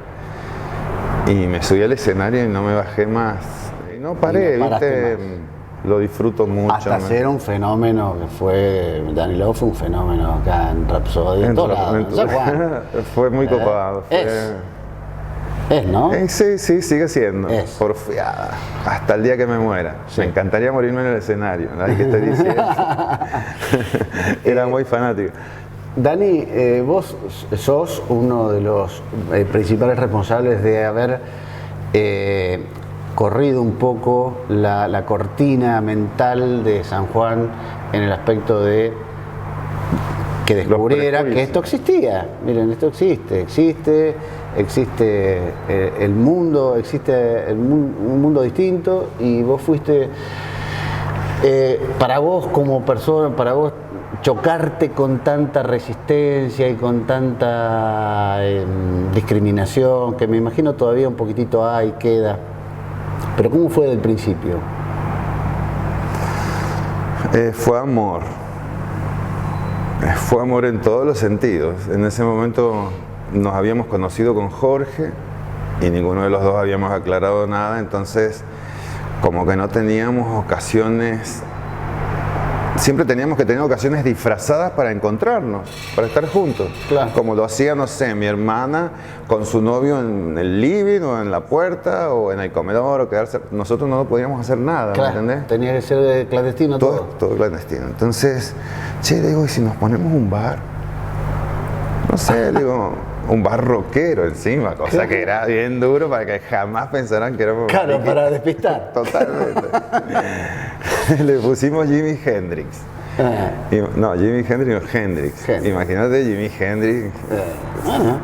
Y me subí al escenario y no me bajé más. Y no paré, Y no paraste ¿viste? Lo disfruto mucho. Hasta ser un fenómeno que fue, Danny Love fue un fenómeno acá en Rhapsody, en todos lados, en San Juan. Fue muy copado. Es, ¿no? Sí, sigue siendo. Es. Porfiada. Hasta el día que me muera. Sí. Me encantaría morirme en el escenario. Nadie que esté diciendo. Era muy fanático. Dani, vos sos uno de los principales responsables de haber corrido un poco la cortina mental de San Juan en el aspecto de que descubriera que esto existía. Miren, esto existe el mundo, existe un mundo distinto, y vos fuiste, para vos como persona, para vos chocarte con tanta resistencia y con tanta discriminación, que me imagino todavía un poquitito hay, queda, pero ¿cómo fue del principio? Fue amor. Fue amor en todos los sentidos. En ese momento nos habíamos conocido con Jorge y ninguno de los dos habíamos aclarado nada, entonces como que no teníamos ocasiones, siempre teníamos que tener ocasiones disfrazadas para encontrarnos, para estar juntos. Claro. Como lo hacía, no sé, mi hermana con su novio en el living o en la puerta o en el comedor o quedarse. Nosotros no podíamos hacer nada, Claro, ¿me entendés? tenía que ser clandestino todo. Todo clandestino. Entonces, digo, ¿y si nos ponemos un bar? No sé, digo, un bar rockero encima, cosa que era bien duro para que jamás pensaran que éramos... Claro, para despistar. Totalmente. Le pusimos Jimi Hendrix. No, Jimi Hendrix no, Hendrix. Imagínate Jimi Hendrix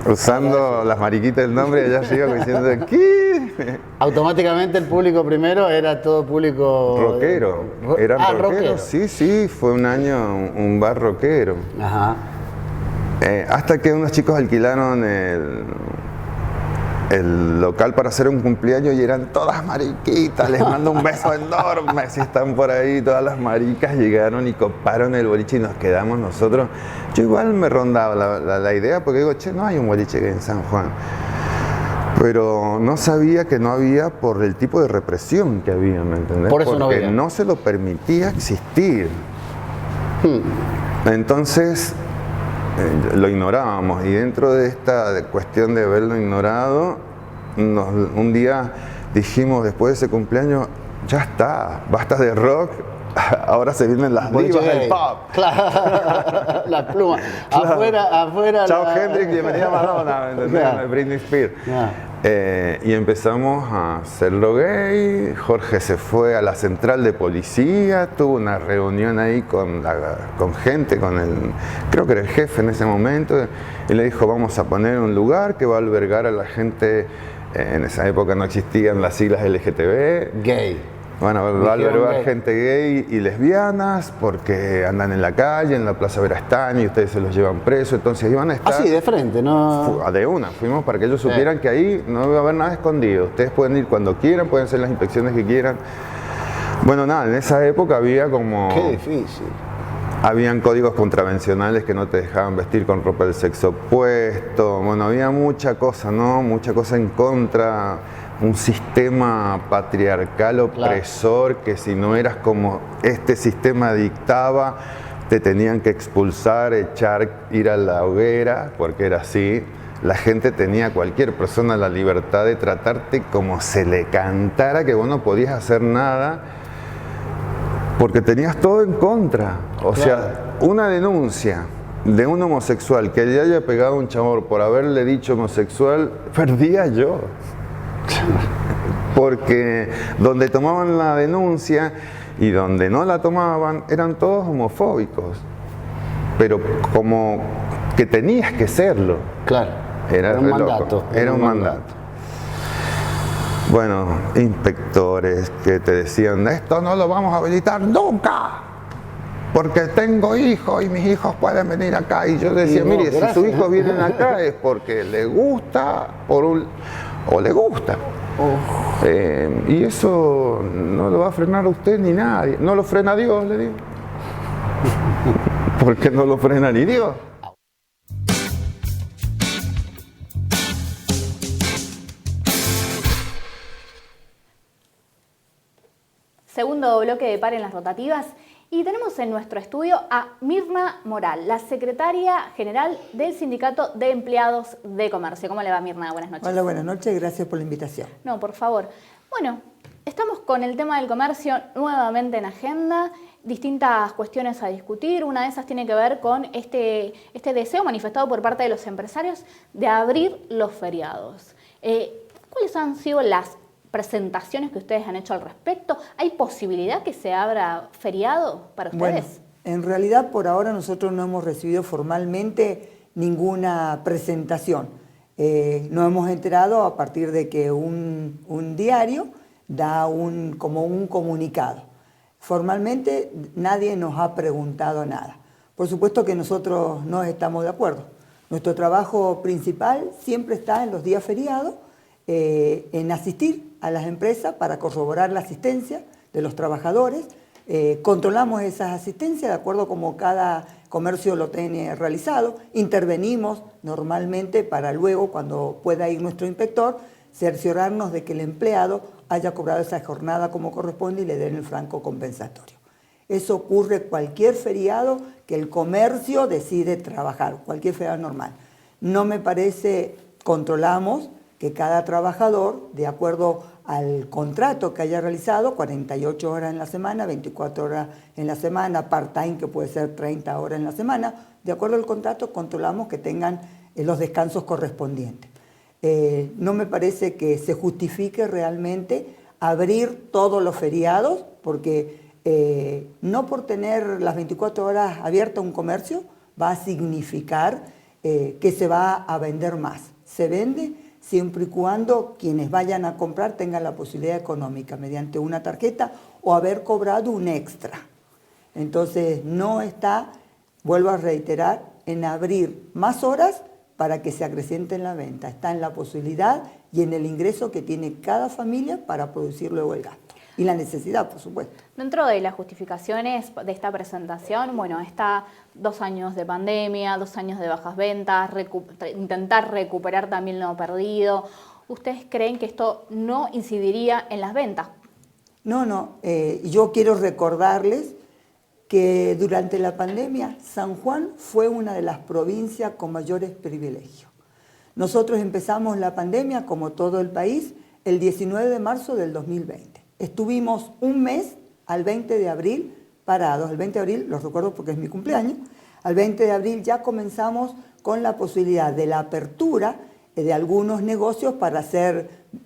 usando las mariquitas del nombre y allá arriba diciendo ¿qué? Automáticamente el público primero era todo público... Rockero. Eran rockeros. Rockero. Sí, fue un año un bar rockero. Ajá. Hasta que unos chicos alquilaron el local para hacer un cumpleaños y eran todas mariquitas. Les mando un beso enorme si están por ahí. Todas las maricas llegaron y coparon el boliche y nos quedamos nosotros. Yo igual me rondaba la idea porque digo, no hay un boliche que en San Juan. Pero no sabía que no había por el tipo de represión que había, ¿me entendés? Por eso no porque había. no se lo permitía existir. Entonces lo ignorábamos, y dentro de esta cuestión de haberlo ignorado, un día dijimos, después de ese cumpleaños, ya está, basta de rock, ahora se vienen las divas del pop. Claro, la pluma. Claro. Afuera. Chao Hendrix, bienvenida Madonna, ¿me entendés? Claro. Britney Spears. Claro. Y empezamos a hacerlo gay. Jorge se fue a la central de policía, tuvo una reunión ahí con gente, creo que era el jefe en ese momento, y le dijo, vamos a poner un lugar que va a albergar a la gente, en esa época no existían las siglas LGTB. Gay. Bueno, va a albergar gay. gente gay y lesbianas porque andan en la calle, en la Plaza Verastani, y ustedes se los llevan presos, entonces iban a estar... Así, de frente, ¿no? De una, fuimos para que ellos supieran que ahí no iba a haber nada escondido. Ustedes pueden ir cuando quieran, pueden hacer las inspecciones que quieran. Bueno, nada, en esa época había como... Qué difícil. Habían códigos contravencionales que no te dejaban vestir con ropa del sexo opuesto. Bueno, había mucha cosa, ¿no? Mucha cosa en contra. Un sistema patriarcal opresor, que si no eras como este sistema dictaba, te tenían que expulsar, echar, ir a la hoguera, porque era así. La gente tenía, cualquier persona, la libertad de tratarte como se le cantara, que vos no podías hacer nada, porque tenías todo en contra. O sea, una denuncia de un homosexual que le haya pegado a un chabón por haberle dicho homosexual, perdía yo. Porque donde tomaban la denuncia y donde no la tomaban eran todos homofóbicos, pero como que tenías que serlo. Claro. Era un re loco. mandato. Era un mandato. Bueno, inspectores que te decían, esto no lo vamos a habilitar nunca, porque tengo hijos y mis hijos pueden venir acá. Y yo decía, no, mire, gracias. si sus hijos vienen acá es porque le gusta o le gusta. Y eso no lo va a frenar a usted ni nadie. No lo frena Dios, le digo. Porque no lo frena ni Dios. segundo bloque de Paren las Rotativas y tenemos en nuestro estudio a Mirna Moral, la secretaria general del Sindicato de Empleados de Comercio. ¿Cómo le va, Mirna? Buenas noches. Hola, buenas noches, gracias por la invitación. No, por favor. Bueno, estamos con el tema del comercio nuevamente en agenda, distintas cuestiones a discutir. Una de esas tiene que ver con este deseo manifestado por parte de los empresarios de abrir los feriados. ¿Cuáles han sido las presentaciones que ustedes han hecho al respecto? ¿Hay posibilidad que se abra feriado para ustedes? Bueno, en realidad por ahora nosotros no hemos recibido formalmente ninguna presentación. Nos hemos enterado a partir de que un diario da como un comunicado. Formalmente nadie nos ha preguntado nada. Por supuesto que nosotros no estamos de acuerdo. Nuestro trabajo principal siempre está en los días feriados, en asistir a las empresas para corroborar la asistencia de los trabajadores. Controlamos esas asistencias de acuerdo como cada comercio lo tiene realizado. Intervenimos normalmente para luego, cuando pueda ir nuestro inspector, cerciorarnos de que el empleado haya cobrado esa jornada como corresponde y le den el franco compensatorio. Eso ocurre cualquier feriado que el comercio decide trabajar, cualquier feriado normal. No me parece, controlamos que cada trabajador, de acuerdo al contrato que haya realizado, 48 horas en la semana, 24 horas en la semana, part-time que puede ser 30 horas en la semana, de acuerdo al contrato controlamos que tengan los descansos correspondientes. No me parece que se justifique realmente abrir todos los feriados, porque no por tener las 24 horas abierto un comercio va a significar que se va a vender más. Se vende siempre y cuando quienes vayan a comprar tengan la posibilidad económica mediante una tarjeta o haber cobrado un extra. Entonces no está, vuelvo a reiterar, en abrir más horas para que se acreciente en la venta. Está en la posibilidad y en el ingreso que tiene cada familia para producir luego el gasto. Y la necesidad, por supuesto. Dentro de las justificaciones de esta presentación, bueno, está 2 años de pandemia, 2 años de bajas ventas, intentar recuperar también lo perdido. ¿Ustedes creen que esto no incidiría en las ventas? No. Yo quiero recordarles que durante la pandemia San Juan fue una de las provincias con mayores privilegios. Nosotros empezamos la pandemia, como todo el país, el 19 de marzo del 2020. Estuvimos un mes al 20 de abril parados. El 20 de abril, lo recuerdo porque es mi cumpleaños, al 20 de abril ya comenzamos con la posibilidad de la apertura de algunos negocios para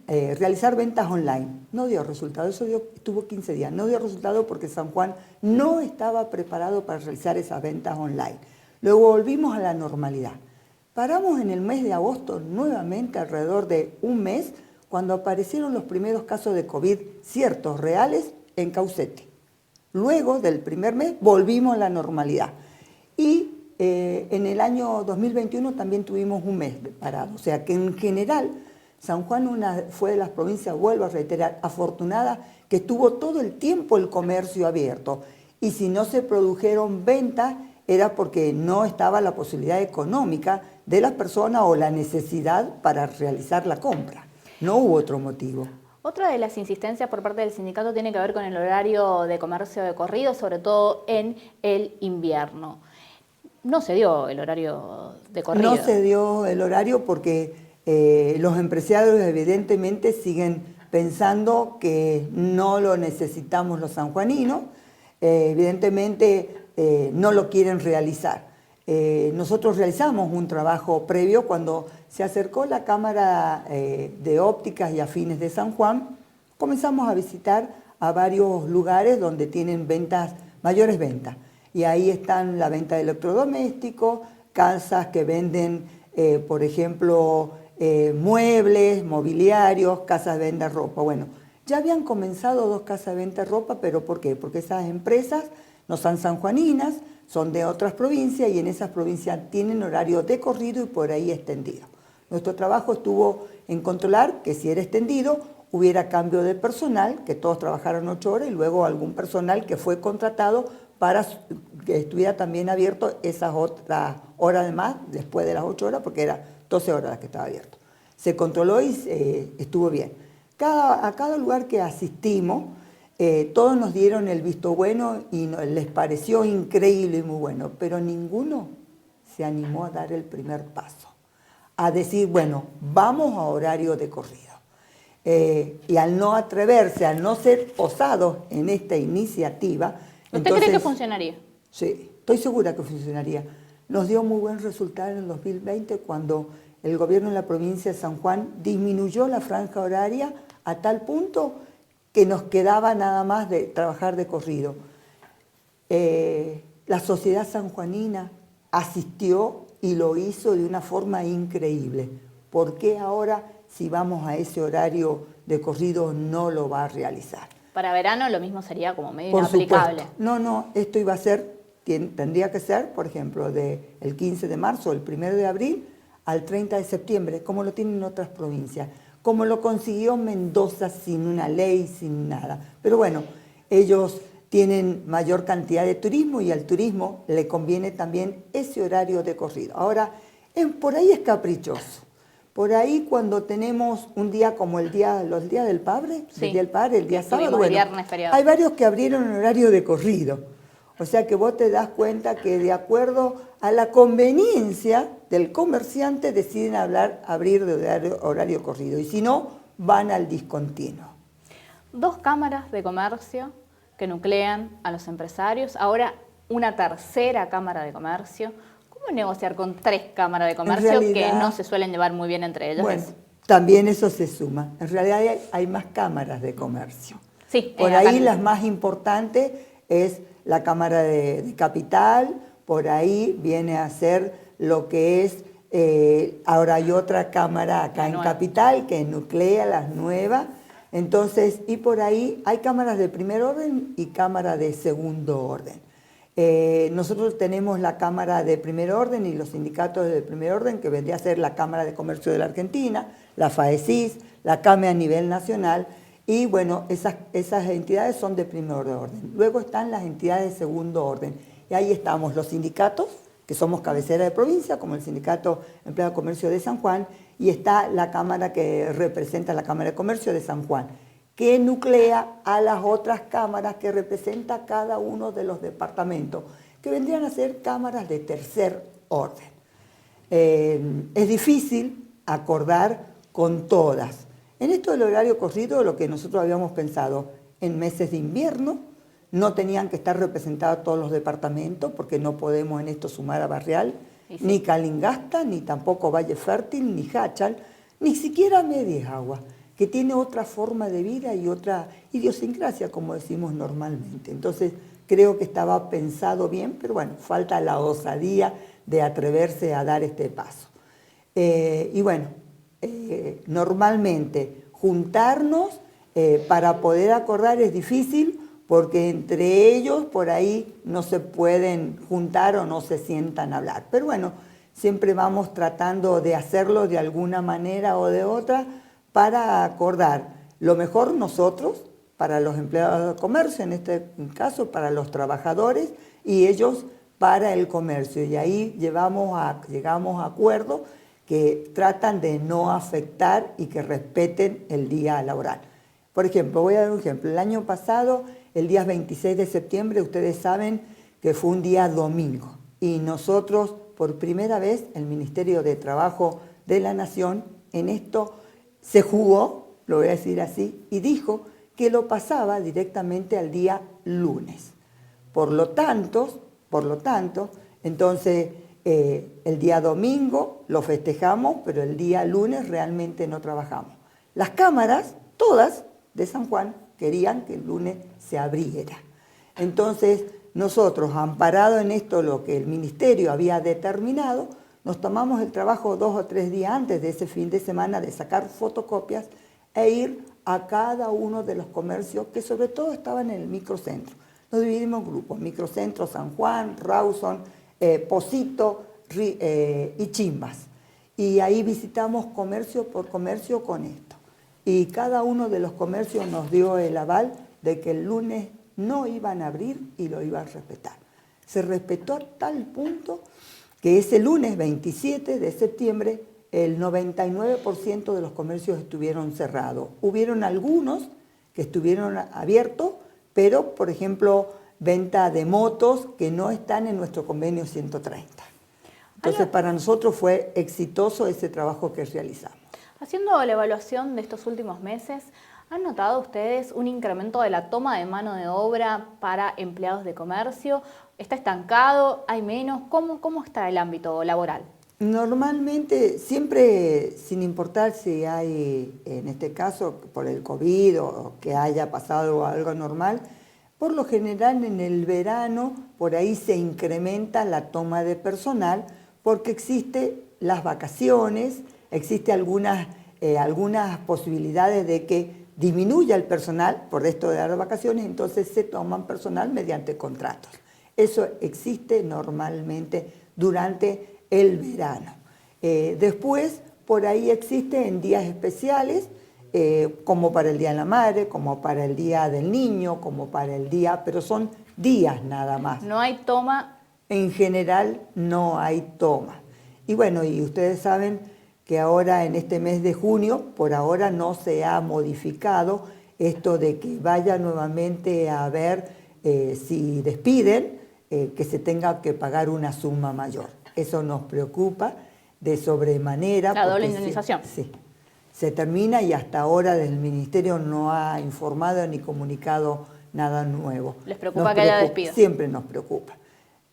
realizar ventas online. No dio resultado, estuvo 15 días. No dio resultado porque San Juan no estaba preparado para realizar esas ventas online. Luego volvimos a la normalidad. Paramos en el mes de agosto nuevamente alrededor de un mes cuando aparecieron los primeros casos de COVID ciertos, reales, en Caucete. Luego del primer mes volvimos a la normalidad. Y en el año 2021 también tuvimos un mes parado. O sea que en general San Juan fue de las provincias, vuelvo a reiterar, afortunada, que tuvo todo el tiempo el comercio abierto. Y si no se produjeron ventas era porque no estaba la posibilidad económica de las personas o la necesidad para realizar la compra. No hubo otro motivo. Otra de las insistencias por parte del sindicato tiene que ver con el horario de comercio de corrido, sobre todo en el invierno. No se dio el horario de corrido. No se dio el horario porque los empresarios evidentemente siguen pensando que no lo necesitamos los sanjuaninos, evidentemente no lo quieren realizar. Nosotros realizamos un trabajo previo cuando se acercó la Cámara de Ópticas y Afines de San Juan. Comenzamos a visitar a varios lugares donde tienen mayores ventas. Y ahí están la venta de electrodomésticos, casas que venden, por ejemplo, muebles, mobiliarios, casas de venta de ropa. Bueno, ya habían comenzado 2 casas de venta de ropa, pero ¿por qué? Porque esas empresas no son sanjuaninas, son de otras provincias y en esas provincias tienen horario de corrido y por ahí extendido. Nuestro trabajo estuvo en controlar que si era extendido hubiera cambio de personal, que todos trabajaran 8 horas y luego algún personal que fue contratado para que estuviera también abierto esas otras horas de más después de las 8 horas porque eran 12 horas las que estaba abierto. Se controló y estuvo bien. A cada lugar que asistimos todos nos dieron el visto bueno y les pareció increíble y muy bueno, pero ninguno se animó a dar el primer paso, a decir, bueno, vamos a horario de corrido. Y al no atreverse, al no ser osados en esta iniciativa... ¿Usted cree que funcionaría? Sí, estoy segura que funcionaría. Nos dio muy buen resultado en el 2020 cuando el gobierno de la provincia de San Juan disminuyó la franja horaria a tal punto que nos quedaba nada más de trabajar de corrido. La sociedad sanjuanina asistió y lo hizo de una forma increíble. ¿Por qué ahora, si vamos a ese horario de corrido, no lo va a realizar? Para verano lo mismo sería como medio Por inaplicable. supuesto. No, esto iba a ser, tendría que ser, por ejemplo, del 15 de marzo, el 1 de abril, al 30 de septiembre, como lo tienen otras provincias, como lo consiguió Mendoza sin una ley, sin nada. Pero bueno, ellos tienen mayor cantidad de turismo y al turismo le conviene también ese horario de corrido. Ahora, por ahí es caprichoso. Por ahí cuando tenemos un día como los días del Padre, Sí. el día del Padre, el día sábado, Tuvimos el bueno, viernes feriado. hay varios que abrieron en horario de corrido. O sea que vos te das cuenta que de acuerdo a la conveniencia del comerciante deciden abrir de horario corrido y si no, van al discontinuo. 2 cámaras de comercio que nuclean a los empresarios, ahora una tercera cámara de comercio. ¿Cómo negociar con 3 cámaras de comercio realidad, que no se suelen llevar muy bien entre ellos? Bueno, también eso se suma. En realidad hay más cámaras de comercio. Sí, Por acá ahí las más importantes es la Cámara de Capital, por ahí viene a ser lo que es, ahora hay otra cámara acá en Capital que nuclea las nuevas, entonces, y por ahí hay cámaras de primer orden y cámaras de segundo orden. Nosotros tenemos la Cámara de Primer Orden y los sindicatos de Primer Orden, que vendría a ser la Cámara de Comercio de la Argentina, la FAECIS, la CAME a nivel nacional, y bueno, esas entidades son de primer orden. Luego están las entidades de segundo orden, y ahí estamos los sindicatos, que somos cabecera de provincia, como el Sindicato Empleado de Comercio de San Juan, y está la Cámara que representa la Cámara de Comercio de San Juan, que nuclea a las otras cámaras que representa cada uno de los departamentos, que vendrían a ser cámaras de tercer orden. Es difícil acordar con todas. En esto del horario corrido, lo que nosotros habíamos pensado, en meses de invierno, no tenían que estar representados todos los departamentos, porque no podemos en esto sumar a Barrial, sí, ni Calingasta, ni tampoco Valle Fértil, ni Hachal, ni siquiera Medias Aguas, que tiene otra forma de vida y otra idiosincrasia, como decimos normalmente. Entonces, creo que estaba pensado bien, pero bueno, falta la osadía de atreverse a dar este paso. Y bueno, normalmente juntarnos para poder acordar es difícil, porque entre ellos por ahí no se pueden juntar o no se sientan a hablar. Pero bueno, siempre vamos tratando de hacerlo de alguna manera o de otra, para acordar lo mejor nosotros, para los empleados de comercio, en este caso para los trabajadores, y ellos para el comercio. Y ahí llegamos a acuerdos que tratan de no afectar y que respeten el día laboral. Por ejemplo, voy a dar un ejemplo. El año pasado, el día 26 de septiembre, ustedes saben que fue un día domingo. Y nosotros, por primera vez, el Ministerio de Trabajo de la Nación, en esto se jugó, lo voy a decir así, y dijo que lo pasaba directamente al día lunes. Por lo tanto, entonces el día domingo lo festejamos, pero el día lunes realmente no trabajamos. Las cámaras, todas de San Juan, querían que el lunes se abriera. Entonces nosotros, amparados en esto lo que el Ministerio había determinado, nos tomamos el trabajo 2 o 3 días antes de ese fin de semana de sacar fotocopias e ir a cada uno de los comercios que sobre todo estaban en el microcentro. Nos dividimos en grupos, microcentro San Juan, Rawson, Pocito y Chimbas. Y ahí visitamos comercio por comercio con esto. Y cada uno de los comercios nos dio el aval de que el lunes no iban a abrir y lo iban a respetar. Se respetó a tal punto que ese lunes 27 de septiembre el 99% de los comercios estuvieron cerrados. Hubieron algunos que estuvieron abiertos, pero por ejemplo, venta de motos que no están en nuestro convenio 130. Entonces, para nosotros fue exitoso ese trabajo que realizamos. Haciendo la evaluación de estos últimos meses, ¿han notado ustedes un incremento de la toma de mano de obra para empleados de comercio? ¿Está estancado? ¿Hay menos? ¿Cómo está el ámbito laboral? Normalmente, siempre, sin importar si hay, en este caso, por el COVID o que haya pasado algo normal, por lo general en el verano por ahí se incrementa la toma de personal porque existe las vacaciones, existe algunas posibilidades de que disminuya el personal por esto de las vacaciones, entonces se toman personal mediante contratos. Eso existe normalmente durante el verano. Después, por ahí existe en días especiales, como para el Día de la Madre, como para el Día del Niño, como para el día, pero son días nada más. No hay toma. En general no hay toma. Y bueno, y ustedes saben que ahora en este mes de junio, por ahora no se ha modificado esto de que vaya nuevamente a ver si despiden, que se tenga que pagar una suma mayor. Eso nos preocupa de sobremanera. La doble indemnización. Sí, se termina y hasta ahora el Ministerio no ha informado ni comunicado nada nuevo. ¿Les preocupa que haya despidos? Siempre nos preocupa.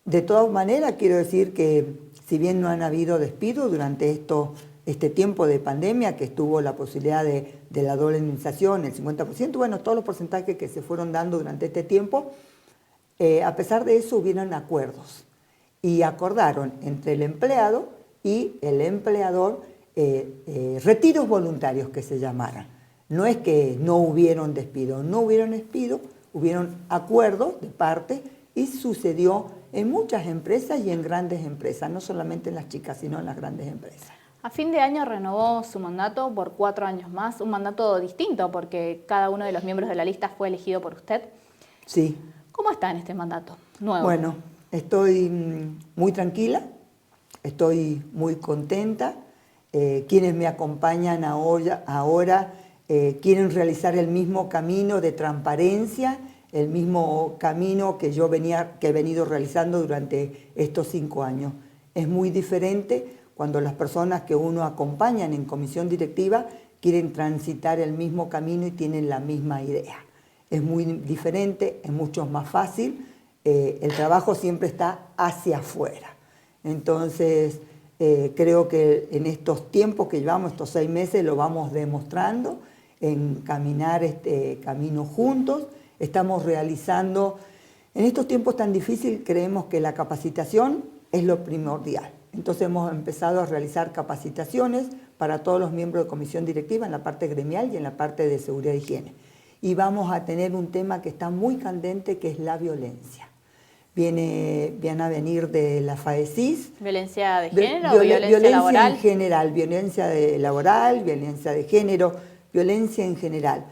De todas maneras, quiero decir que si bien no han habido despidos durante este tiempo de pandemia, que estuvo la posibilidad de la doble indemnización, el 50%, bueno, todos los porcentajes que se fueron dando durante este tiempo, a pesar de eso hubieron acuerdos y acordaron entre el empleado y el empleador retiros voluntarios que se llamaran. No es que no hubieron despido, hubieron acuerdos de parte y sucedió en muchas empresas y en grandes empresas, no solamente en las chicas, sino en las grandes empresas. A fin de año renovó su mandato por 4 años más, un mandato distinto porque cada uno de los miembros de la lista fue elegido por usted. Sí. ¿Cómo está en este mandato nuevo? Bueno, estoy muy tranquila, estoy muy contenta. Quienes me acompañan ahora quieren realizar el mismo camino de transparencia, el mismo camino que he venido realizando durante estos 5 años. Es muy diferente cuando las personas que uno acompañan en comisión directiva quieren transitar el mismo camino y tienen la misma idea. Es muy diferente, es mucho más fácil, el trabajo siempre está hacia afuera. Entonces, creo que en estos tiempos que llevamos, estos 6 meses, lo vamos demostrando en caminar este camino juntos. Estamos realizando, en estos tiempos tan difíciles, creemos que la capacitación es lo primordial. Entonces hemos empezado a realizar capacitaciones para todos los miembros de comisión directiva en la parte gremial y en la parte de seguridad e higiene. Y vamos a tener un tema que está muy candente, que es la violencia. Viene a venir de la FAECIS. ¿Violencia de género o violencia laboral? En general, violencia laboral, violencia de género, violencia en general.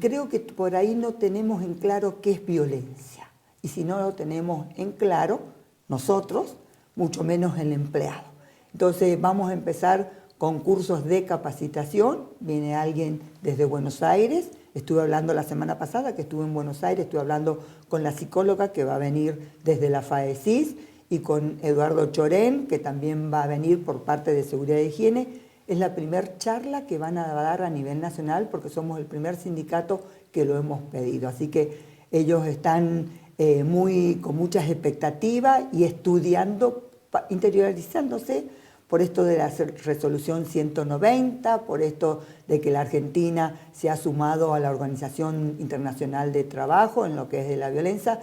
Creo que por ahí no tenemos en claro qué es violencia. Y si no lo tenemos en claro, nosotros, mucho menos el empleado. Entonces vamos a empezar con cursos de capacitación. Viene alguien desde Buenos Aires. Estuve hablando la semana pasada que estuve en Buenos Aires, estuve hablando con la psicóloga que va a venir desde la FAECIS y con Eduardo Chorén, que también va a venir por parte de Seguridad e Higiene. Es la primera charla que van a dar a nivel nacional porque somos el primer sindicato que lo hemos pedido. Así que ellos están con muchas expectativas y estudiando, interiorizándose por esto de la resolución 190, por esto de que la Argentina se ha sumado a la Organización Internacional de Trabajo en lo que es de la violencia.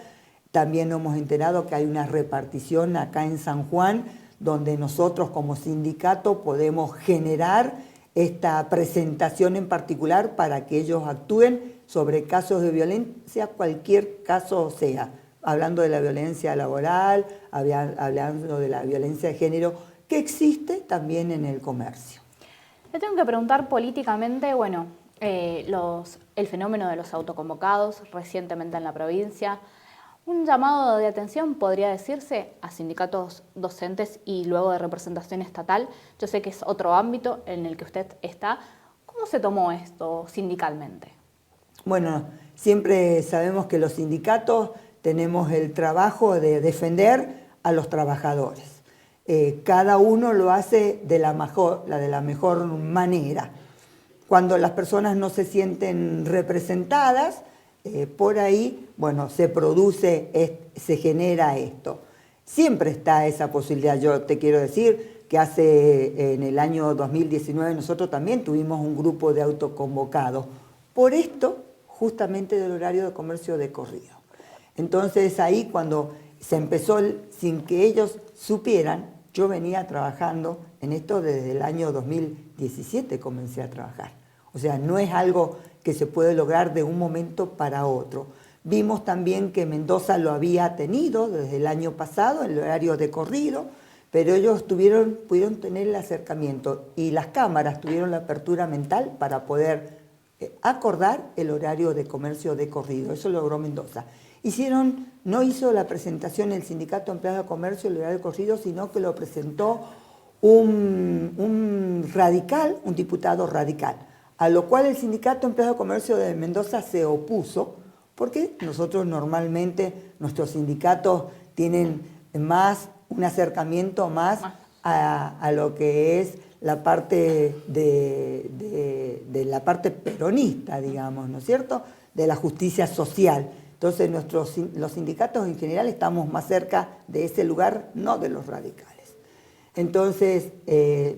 También nos hemos enterado que hay una repartición acá en San Juan, donde nosotros como sindicato podemos generar esta presentación en particular para que ellos actúen sobre casos de violencia, cualquier caso sea, hablando de la violencia laboral, hablando de la violencia de género, que existe también en el comercio. Le tengo que preguntar políticamente, bueno, el fenómeno de los autoconvocados recientemente en la provincia, un llamado de atención podría decirse a sindicatos docentes y luego de representación estatal. Yo sé que es otro ámbito en el que usted está. ¿Cómo se tomó esto sindicalmente? Bueno, siempre sabemos que los sindicatos tenemos el trabajo de defender a los trabajadores. Cada uno lo hace de la mejor manera. Cuando las personas no se sienten representadas, por ahí, bueno, se genera esto. Siempre está esa posibilidad. Yo te quiero decir que en el año 2019 nosotros también tuvimos un grupo de autoconvocados. Por esto, justamente del horario de comercio de corrido. Entonces ahí cuando se empezó, sin que ellos supieran, yo venía trabajando en esto desde el año 2017 comencé a trabajar. O sea, no es algo que se puede lograr de un momento para otro. Vimos también que Mendoza lo había tenido desde el año pasado, el horario de corrido, pero ellos pudieron tener el acercamiento y las cámaras tuvieron la apertura mental para poder acordar el horario de comercio de corrido. Eso logró Mendoza. No hizo la presentación el Sindicato de Empleados de Comercio el horario de corrido, sino que lo presentó un radical, un diputado radical, a lo cual el Sindicato de Empleados de Comercio de Mendoza se opuso, porque nosotros normalmente, nuestros sindicatos tienen un acercamiento más a lo que es la parte de la parte peronista, digamos, ¿no es cierto?, de la justicia social. Entonces los sindicatos en general estamos más cerca de ese lugar, no de los radicales. Entonces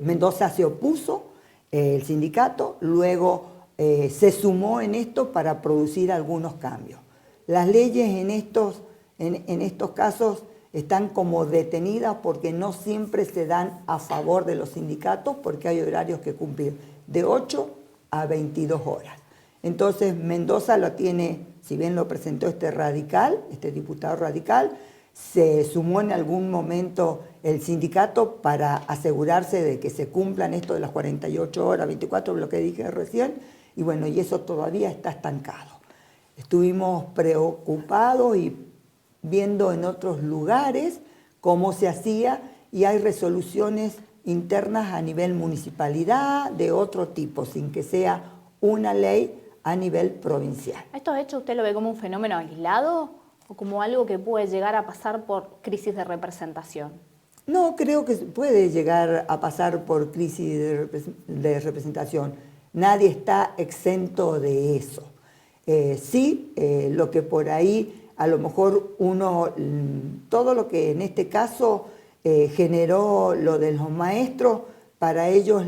Mendoza se opuso, el sindicato, luego se sumó en esto para producir algunos cambios. Las leyes en estos casos están como detenidas porque no siempre se dan a favor de los sindicatos porque hay horarios que cumplir de 8 a 22 horas. Entonces Mendoza lo tiene, si bien lo presentó este diputado radical, se sumó en algún momento el sindicato para asegurarse de que se cumplan esto de las 48 horas, 24, lo que dije recién, y bueno, y eso todavía está estancado. Estuvimos preocupados y viendo en otros lugares cómo se hacía y hay resoluciones internas a nivel municipalidad de otro tipo, sin que sea una ley a nivel provincial. ¿Esto hecho usted lo ve como un fenómeno aislado o como algo que puede llegar a pasar por crisis de representación? No, creo que puede llegar a pasar por crisis de representación. Nadie está exento de eso. Lo que por ahí a lo mejor todo lo que en este caso generó lo de los maestros, para ellos,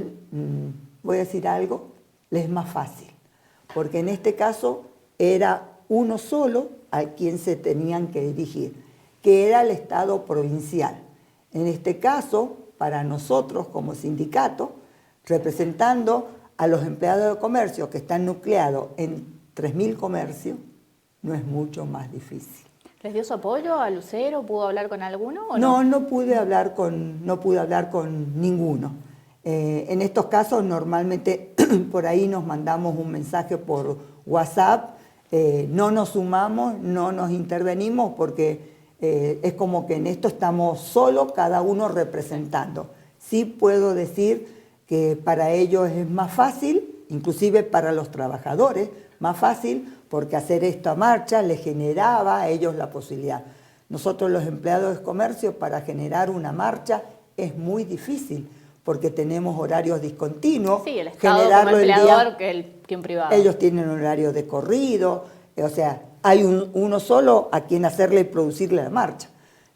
voy a decir algo, les es más fácil. Porque en este caso era uno solo a quien se tenían que dirigir, que era el Estado provincial. En este caso, para nosotros como sindicato, representando a los empleados de comercio que están nucleados en 3.000 comercios, no es mucho más difícil. ¿Les dio su apoyo a Lucero? ¿Pudo hablar con alguno o no? No pude hablar con ninguno. En estos casos normalmente por ahí nos mandamos un mensaje por WhatsApp, no nos sumamos, no nos intervenimos porque es como que en esto estamos solo, cada uno representando. Sí puedo decir que para ellos es más fácil, inclusive para los trabajadores, más fácil porque hacer esta marcha les generaba a ellos la posibilidad. Nosotros los empleados de comercio para generar una marcha es muy difícil porque tenemos horarios discontinuos. Sí, el Estado como empleador que un privado. Ellos tienen horario de corrido, o sea, hay uno solo a quien hacerle y producirle la marcha.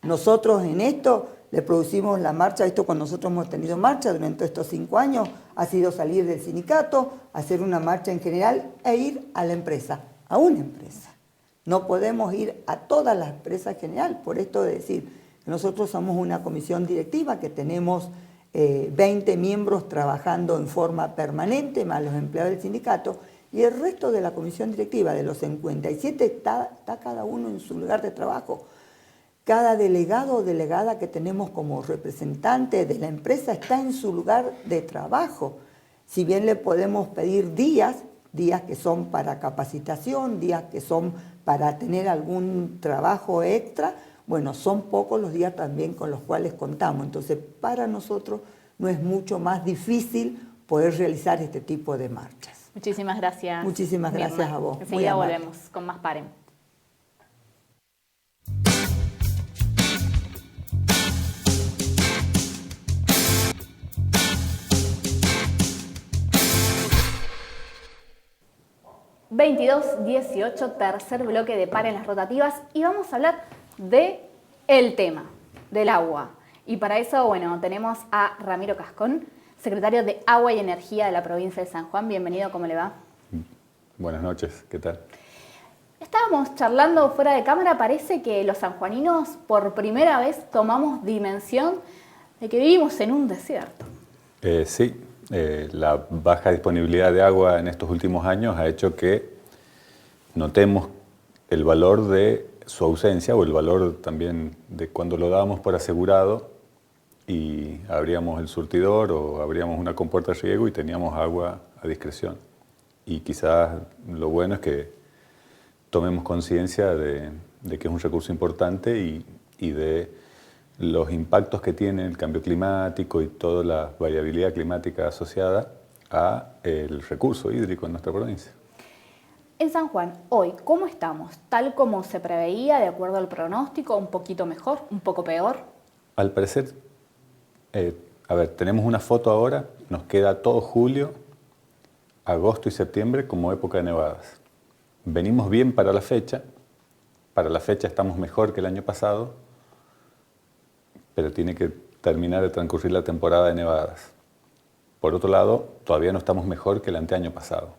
Nosotros en esto le producimos la marcha, esto cuando nosotros hemos tenido marcha durante estos 5 años, ha sido salir del sindicato, hacer una marcha en general e ir a la empresa, a una empresa. No podemos ir a todas las empresas en general, por esto de decir que nosotros somos una comisión directiva que tenemos 20 miembros trabajando en forma permanente, más los empleados del sindicato, y el resto de la comisión directiva, de los 57, está cada uno en su lugar de trabajo. Cada delegado o delegada que tenemos como representante de la empresa está en su lugar de trabajo. Si bien le podemos pedir días que son para capacitación, días que son para tener algún trabajo extra, bueno, son pocos los días también con los cuales contamos. Entonces, para nosotros no es mucho más difícil poder realizar este tipo de marchas. Muchísimas gracias. Muchísimas Mirna. gracias a vos. Muy Enseguida amable. volvemos con más Paren. ...22:18, tercer bloque de Paren las rotativas... ...y vamos a hablar de el tema, del agua. Y para eso, bueno, tenemos a Ramiro Cascón, secretario de Agua y Energía de la provincia de San Juan. Bienvenido, ¿cómo le va? Buenas noches, ¿qué tal? Estábamos charlando fuera de cámara, parece que los sanjuaninos por primera vez tomamos dimensión de que vivimos en un desierto. Sí, la baja disponibilidad de agua en estos últimos años ha hecho que notemos el valor de su ausencia o el valor también de cuando lo dábamos por asegurado y abríamos el surtidor o abríamos una compuerta de riego y teníamos agua a discreción. Y quizás lo bueno es que tomemos conciencia de que es un recurso importante y de los impactos que tiene el cambio climático y toda la variabilidad climática asociada a el recurso hídrico en nuestra provincia. En San Juan, hoy, ¿cómo estamos? ¿Tal como se preveía, de acuerdo al pronóstico? ¿Un poquito mejor? ¿Un poco peor? Al parecer, tenemos una foto ahora, nos queda todo julio, agosto y septiembre como época de nevadas. Venimos bien para la fecha estamos mejor que el año pasado, pero tiene que terminar de transcurrir la temporada de nevadas. Por otro lado, todavía no estamos mejor que el anteaño pasado,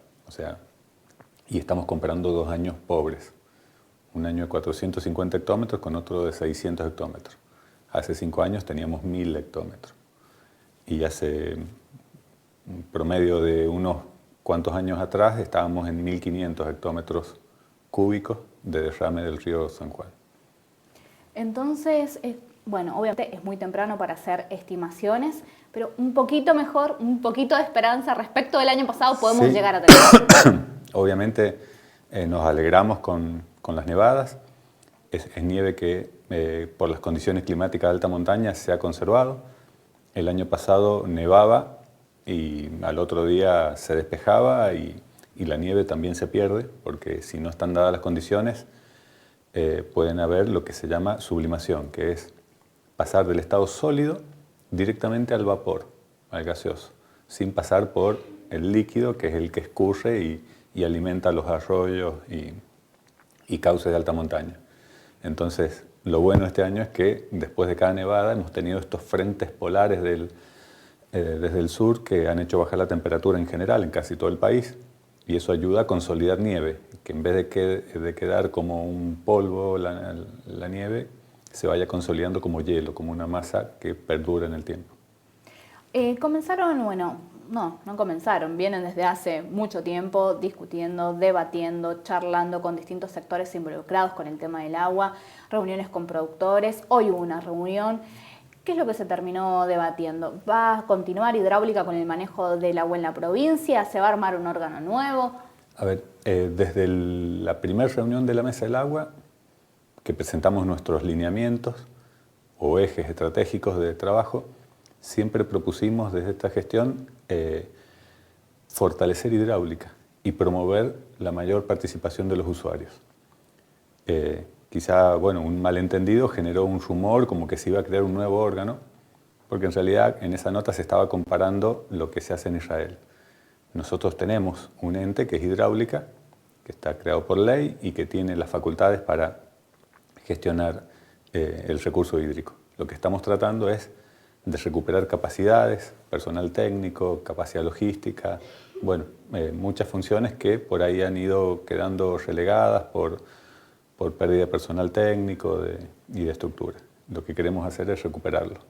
y estamos comparando 2 años pobres. Un año de 450 hectómetros con otro de 600 hectómetros. Hace 5 años teníamos 1000 hectómetros. Y hace un promedio de unos cuantos años atrás estábamos en 1500 hectómetros cúbicos de derrame del río San Juan. Entonces, bueno, obviamente es muy temprano para hacer estimaciones, pero un poquito mejor, un poquito de esperanza respecto del año pasado podemos Sí. llegar a tener. Obviamente nos alegramos con las nevadas. Es nieve que por las condiciones climáticas de alta montaña se ha conservado. El año pasado nevaba y al otro día se despejaba y la nieve también se pierde, porque si no están dadas las condiciones pueden haber lo que se llama sublimación, que es pasar del estado sólido directamente al vapor, al gaseoso, sin pasar por el líquido, que es el que escurre y alimenta los arroyos y cauces de alta montaña. Entonces, lo bueno este año es que después de cada nevada hemos tenido estos frentes polares desde el sur que han hecho bajar la temperatura en general en casi todo el país, y eso ayuda a consolidar nieve, que en vez de quedar como un polvo la nieve, se vaya consolidando como hielo, como una masa que perdura en el tiempo. No comenzaron, vienen desde hace mucho tiempo discutiendo, debatiendo, charlando con distintos sectores involucrados con el tema del agua, reuniones con productores. Hoy hubo una reunión. ¿Qué es lo que se terminó debatiendo? ¿Va a continuar Hidráulica con el manejo del agua en la provincia? ¿Se va a armar un órgano nuevo? Desde la primera reunión de la Mesa del Agua, que presentamos nuestros lineamientos o ejes estratégicos de trabajo, siempre propusimos desde esta gestión fortalecer Hidráulica y promover la mayor participación de los usuarios. Quizá, un malentendido generó un rumor como que se iba a crear un nuevo órgano, porque en realidad en esa nota se estaba comparando lo que se hace en Israel. Nosotros tenemos un ente que es Hidráulica, que está creado por ley y que tiene las facultades para gestionar el recurso hídrico. Lo que estamos tratando es de recuperar capacidades, personal técnico, capacidad logística, muchas funciones que por ahí han ido quedando relegadas por pérdida de personal técnico y de estructura. Lo que queremos hacer es recuperarlo.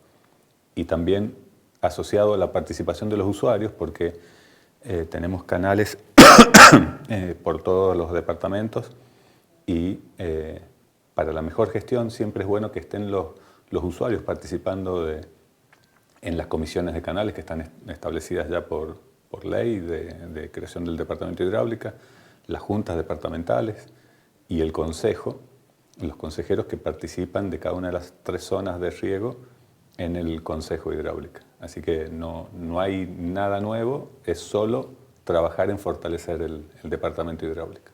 Y también asociado a la participación de los usuarios, porque tenemos canales por todos los departamentos y para la mejor gestión siempre es bueno que estén los usuarios participando en las comisiones de canales que están establecidas ya por ley de creación del Departamento de Hidráulica, las juntas departamentales y el consejo, los consejeros que participan de cada una de las 3 zonas de riego en el Consejo de Hidráulica. Así que no hay nada nuevo, es solo trabajar en fortalecer el departamento hidráulico.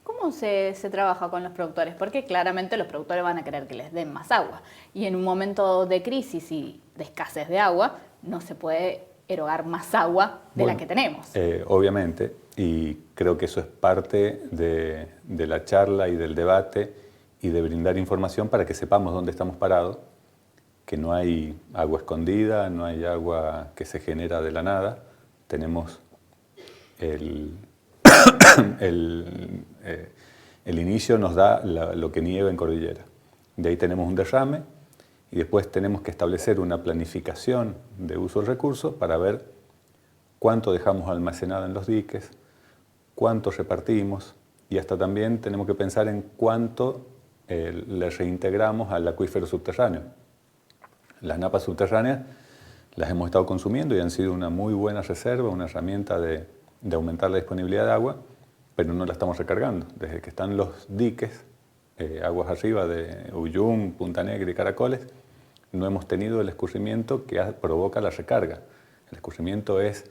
¿Cómo se trabaja con los productores? Porque claramente los productores van a querer que les den más agua. Y en un momento de crisis y de escasez de agua, no se puede erogar más agua de la que tenemos. Obviamente, y creo que eso es parte de la charla y del debate y de brindar información para que sepamos dónde estamos parados, que no hay agua escondida, no hay agua que se genera de la nada. Tenemos el inicio nos da lo que nieva en cordillera. De ahí tenemos un derrame y después tenemos que establecer una planificación de uso del recurso para ver cuánto dejamos almacenado en los diques, cuánto repartimos y hasta también tenemos que pensar en cuánto le reintegramos al acuífero subterráneo. Las napas subterráneas las hemos estado consumiendo y han sido una muy buena reserva, una herramienta de aumentar la disponibilidad de agua, pero no la estamos recargando. Desde que están los diques, aguas arriba de Uyum, Punta Negra y Caracoles, no hemos tenido el escurrimiento que provoca la recarga. El escurrimiento es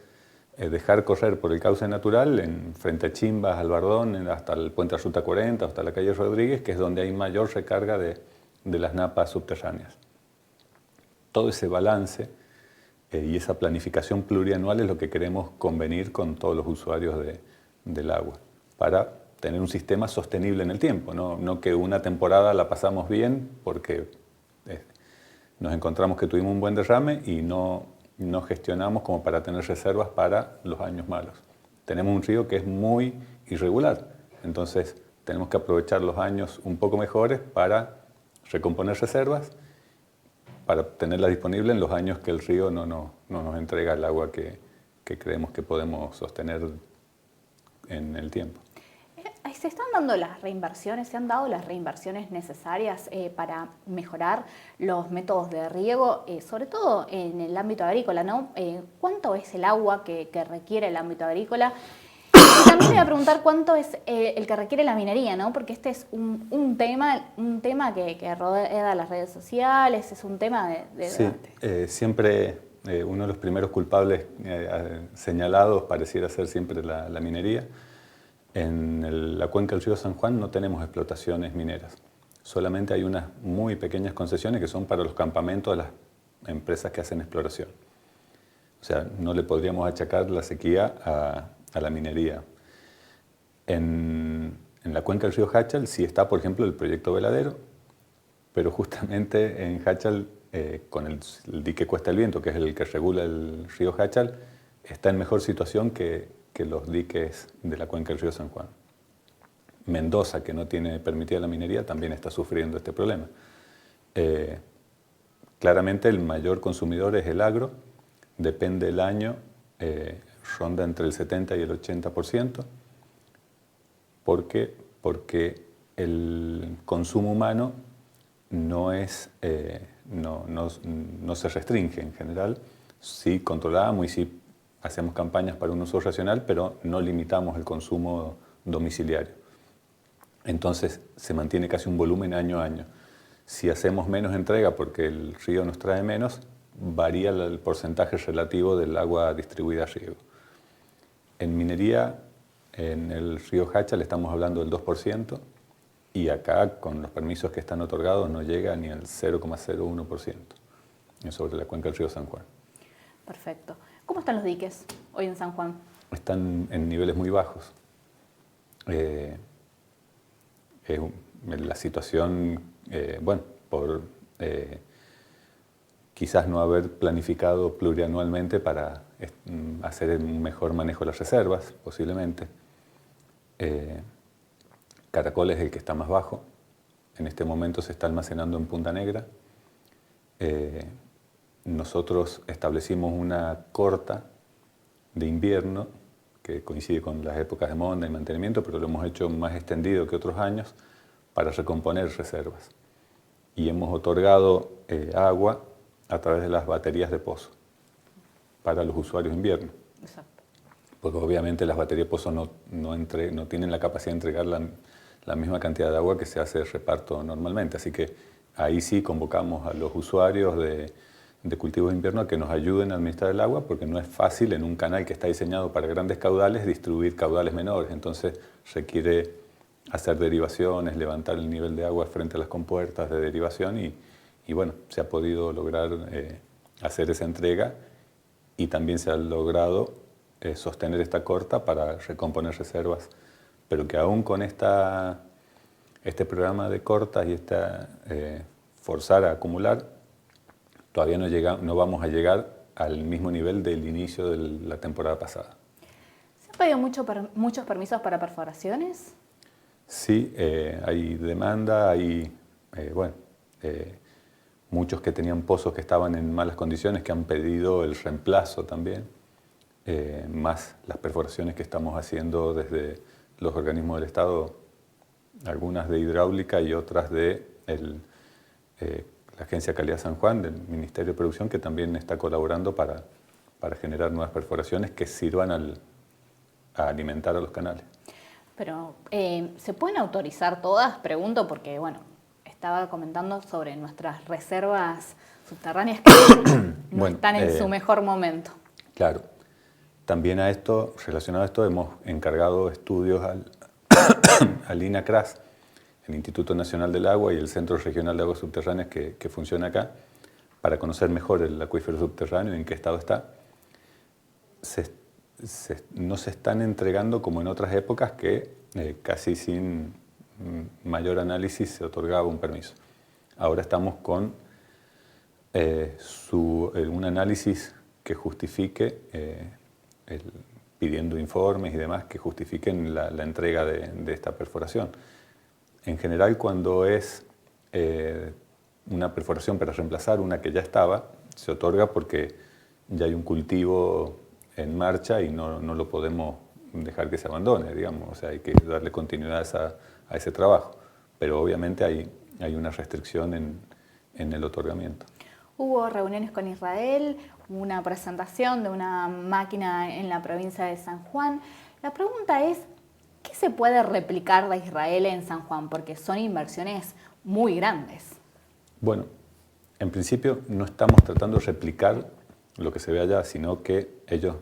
dejar correr por el cauce natural frente a Chimbas, Albardón, hasta el puente de Ruta 40, hasta la calle Rodríguez, que es donde hay mayor recarga de las napas subterráneas. Todo ese balance y esa planificación plurianual es lo que queremos convenir con todos los usuarios del agua, para tener un sistema sostenible en el tiempo, no que una temporada la pasamos bien porque nos encontramos que tuvimos un buen derrame y no gestionamos como para tener reservas para los años malos. Tenemos un río que es muy irregular, entonces tenemos que aprovechar los años un poco mejores para recomponer reservas, para tenerla disponible en los años que el río no nos entrega el agua que creemos que podemos sostener en el tiempo. ¿Se están dando las reinversiones, se han dado las reinversiones necesarias para mejorar los métodos de riego, sobre todo en el ámbito agrícola, ¿no? ¿Cuánto es el agua que requiere el ámbito agrícola? Y también me voy a preguntar cuánto es el que requiere la minería, ¿no? Porque este es un tema que rodea las redes sociales, es un tema de debate. Siempre uno de los primeros culpables señalados pareciera ser siempre la minería. En la cuenca del río San Juan no tenemos explotaciones mineras. Solamente hay unas muy pequeñas concesiones que son para los campamentos de las empresas que hacen exploración. O sea, no le podríamos achacar la sequía a la minería. En la cuenca del río Hachal sí está, por ejemplo, el proyecto Veladero, pero justamente en Hachal, con el dique Cuesta del Viento, que es el que regula el río Hachal, está en mejor situación que los diques de la cuenca del río San Juan. Mendoza, que no tiene permitida la minería, también está sufriendo este problema. Claramente el mayor consumidor es el agro, depende del año, ronda entre el 70 y el 80%, porque el consumo humano no se restringe en general. Sí controlamos y sí hacemos campañas para un uso racional, pero no limitamos el consumo domiciliario. Entonces se mantiene casi un volumen año a año. Si hacemos menos entrega porque el río nos trae menos, varía el porcentaje relativo del agua distribuida a riego. En minería, en el río Hachal estamos hablando del 2%, y acá, con los permisos que están otorgados, no llega ni al 0,01% sobre la cuenca del río San Juan. Perfecto. ¿Cómo están los diques hoy en San Juan? Están en niveles muy bajos. La situación, por quizás no haber planificado plurianualmente para hacer un mejor manejo de las reservas, posiblemente. Caracol es el que está más bajo. En este momento se está almacenando en Punta Negra. Nosotros establecimos una corta de invierno que coincide con las épocas de monda y mantenimiento, pero lo hemos hecho más extendido que otros años para recomponer reservas. Y hemos otorgado agua a través de las baterías de pozo para los usuarios de invierno. Exacto. Porque obviamente las baterías de pozo no tienen la capacidad de entregar la misma cantidad de agua que se hace de reparto normalmente. Así que ahí sí convocamos a los usuarios de cultivos de invierno a que nos ayuden a administrar el agua, porque no es fácil en un canal que está diseñado para grandes caudales distribuir caudales menores. Entonces requiere hacer derivaciones, levantar el nivel de agua frente a las compuertas de derivación y bueno, se ha podido lograr hacer esa entrega y también se ha logrado sostener esta corta para recomponer reservas, pero que aún con este programa de cortas y forzar a acumular, todavía no vamos a llegar al mismo nivel del inicio de la temporada pasada. ¿Se han pedido muchos permisos para perforaciones? Sí, hay demanda, hay muchos que tenían pozos que estaban en malas condiciones que han pedido el reemplazo también, más las perforaciones que estamos haciendo desde los organismos del Estado, algunas de hidráulica y otras de la Agencia Calidad San Juan, del Ministerio de Producción, que también está colaborando para generar nuevas perforaciones que sirvan a alimentar a los canales. Pero, ¿se pueden autorizar todas? Pregunto porque, bueno, estaba comentando sobre nuestras reservas subterráneas que no están en su mejor momento. Claro. También relacionado a esto, hemos encargado estudios al INACRAS, el Instituto Nacional del Agua y el Centro Regional de Aguas Subterráneas que funciona acá, para conocer mejor el acuífero subterráneo y en qué estado está. No se están entregando como en otras épocas que casi sin mayor análisis se otorgaba un permiso. Ahora estamos con un análisis que justifique, pidiendo informes y demás que justifiquen la entrega de esta perforación. En general, cuando es una perforación para reemplazar una que ya estaba, se otorga porque ya hay un cultivo en marcha y no lo podemos dejar que se abandone, digamos. O sea, hay que darle continuidad a ese trabajo. Pero obviamente hay una restricción en el otorgamiento. Hubo reuniones con Israel, una presentación de una máquina en la provincia de San Juan. La pregunta es, ¿qué se puede replicar de Israel en San Juan? Porque son inversiones muy grandes. Bueno, en principio no estamos tratando de replicar lo que se ve allá, sino que ellos,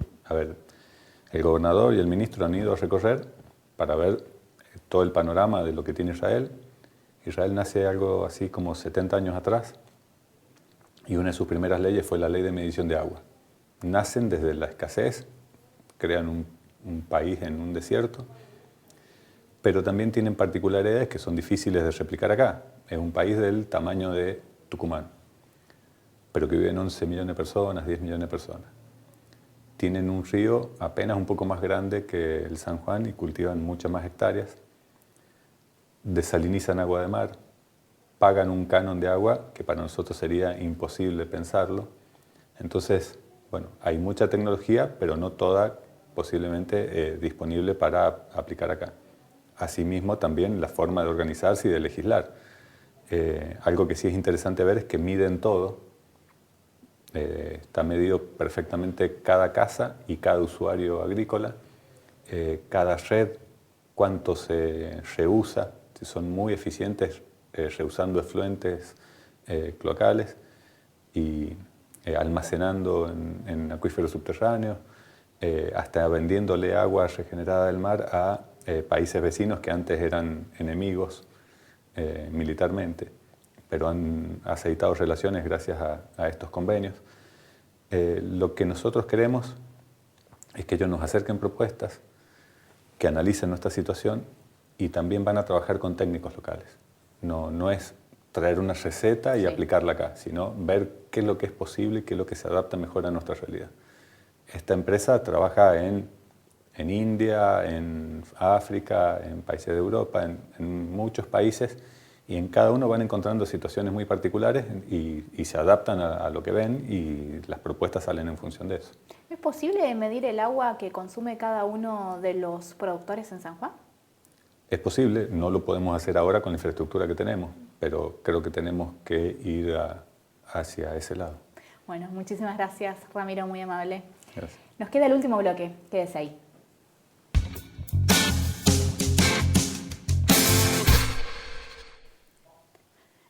el gobernador y el ministro han ido a recorrer para ver todo el panorama de lo que tiene Israel. Israel nace algo así como 70 años atrás y una de sus primeras leyes fue la ley de medición de agua. Nacen desde la escasez, crean un país en un desierto, pero también tienen particularidades que son difíciles de replicar acá. Es un país del tamaño de Tucumán, pero que viven 11 millones de personas, 10 millones de personas. Tienen un río apenas un poco más grande que el San Juan y cultivan muchas más hectáreas. Desalinizan agua de mar, pagan un canon de agua que para nosotros sería imposible pensarlo. Entonces, bueno, hay mucha tecnología, pero no toda posiblemente disponible para aplicar acá. Asimismo, también la forma de organizarse y de legislar. Algo que sí es interesante ver es que miden todo. Está medido perfectamente cada casa y cada usuario agrícola, cada red, cuánto se reusa, si son muy eficientes reusando efluentes cloacales y almacenando en acuíferos subterráneos, hasta vendiéndole agua regenerada del mar a países vecinos que antes eran enemigos militarmente, pero han aceitado relaciones gracias a estos convenios. Lo que nosotros queremos es que ellos nos acerquen propuestas, que analicen nuestra situación y también van a trabajar con técnicos locales. No es traer una receta y aplicarla acá, sino ver qué es lo que es posible y qué es lo que se adapta mejor a nuestra realidad. Esta empresa trabaja en India, en África, en países de Europa, en muchos países, y en cada uno van encontrando situaciones muy particulares y se adaptan a lo que ven y las propuestas salen en función de eso. ¿Es posible medir el agua que consume cada uno de los productores en San Juan? Es posible, no lo podemos hacer ahora con la infraestructura que tenemos, pero creo que tenemos que ir hacia ese lado. Bueno, muchísimas gracias, Ramiro, muy amable. Gracias. Nos queda el último bloque, quédese ahí.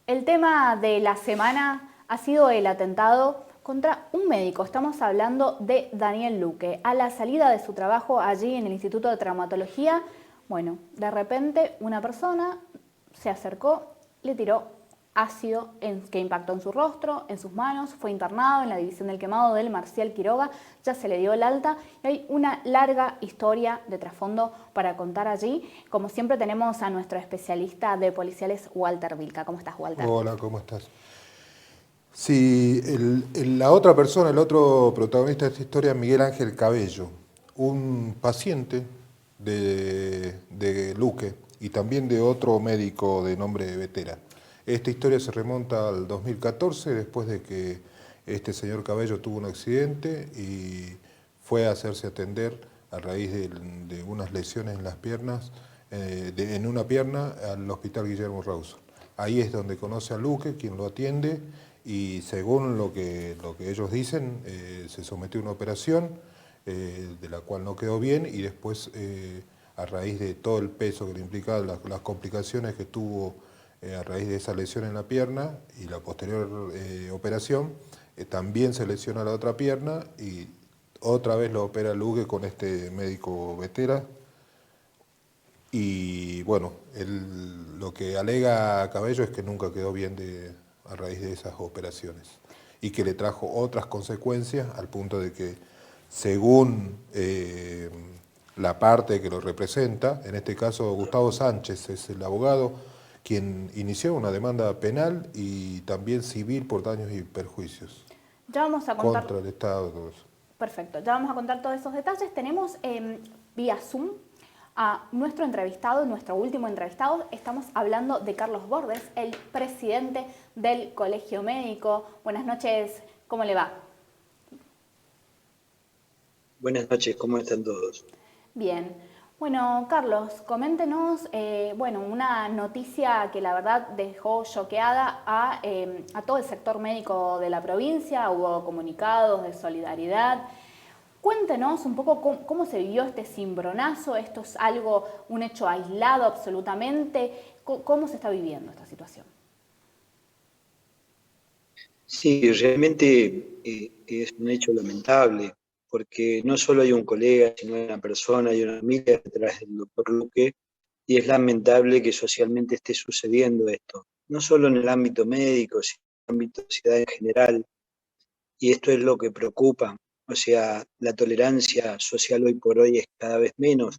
El tema de la semana ha sido el atentado contra un médico. Estamos hablando de Daniel Luque. A la salida de su trabajo allí en el Instituto de Traumatología, bueno, de repente una persona se acercó, le tiró ácido que impactó en su rostro, en sus manos, fue internado en la división del quemado del Marcial Quiroga, ya se le dio el alta y hay una larga historia de trasfondo para contar allí. Como siempre tenemos a nuestro especialista de policiales, Walter Vilca. ¿Cómo estás, Walter? Hola, ¿cómo estás? Sí, la otra persona, el otro protagonista de esta historia es Miguel Ángel Cabello, un paciente de Luque y también de otro médico de nombre Vetera. Esta historia se remonta al 2014, después de que este señor Cabello tuvo un accidente y fue a hacerse atender a raíz de unas lesiones en las piernas, en una pierna, al Hospital Guillermo Rawson. Ahí es donde conoce a Luque, quien lo atiende, y según lo que ellos dicen, se sometió a una operación de la cual no quedó bien, y después, a raíz de todo el peso que le implicaba, las complicaciones que tuvo a raíz de esa lesión en la pierna y la posterior operación, también se lesiona la otra pierna y otra vez lo opera Luque con este médico Vetera. Y bueno, lo que alega Cabello es que nunca quedó bien a raíz de esas operaciones y que le trajo otras consecuencias al punto de que, según la parte que lo representa, en este caso Gustavo Sánchez es el abogado quien inició una demanda penal y también civil por daños y perjuicios Ya vamos a contar contra el Estado. Todo eso. Perfecto, ya vamos a contar todos esos detalles. Tenemos vía Zoom a nuestro entrevistado, nuestro último entrevistado. Estamos hablando de Carlos Bordes, el presidente del Colegio Médico. Buenas noches, ¿cómo le va? Buenas noches, ¿cómo están todos? Bien. Bueno, Carlos, coméntenos, una noticia que la verdad dejó choqueada a todo el sector médico de la provincia. Hubo comunicados de solidaridad. Cuéntenos un poco cómo se vivió este cimbronazo. ¿Esto es un hecho aislado absolutamente? ¿Cómo se está viviendo esta situación? Sí, realmente es un hecho lamentable, porque no solo hay un colega, sino hay una persona y una familia detrás del doctor Luque, y es lamentable que socialmente esté sucediendo esto, no solo en el ámbito médico, sino en el ámbito de la sociedad en general, y esto es lo que preocupa. O sea, la tolerancia social hoy por hoy es cada vez menos.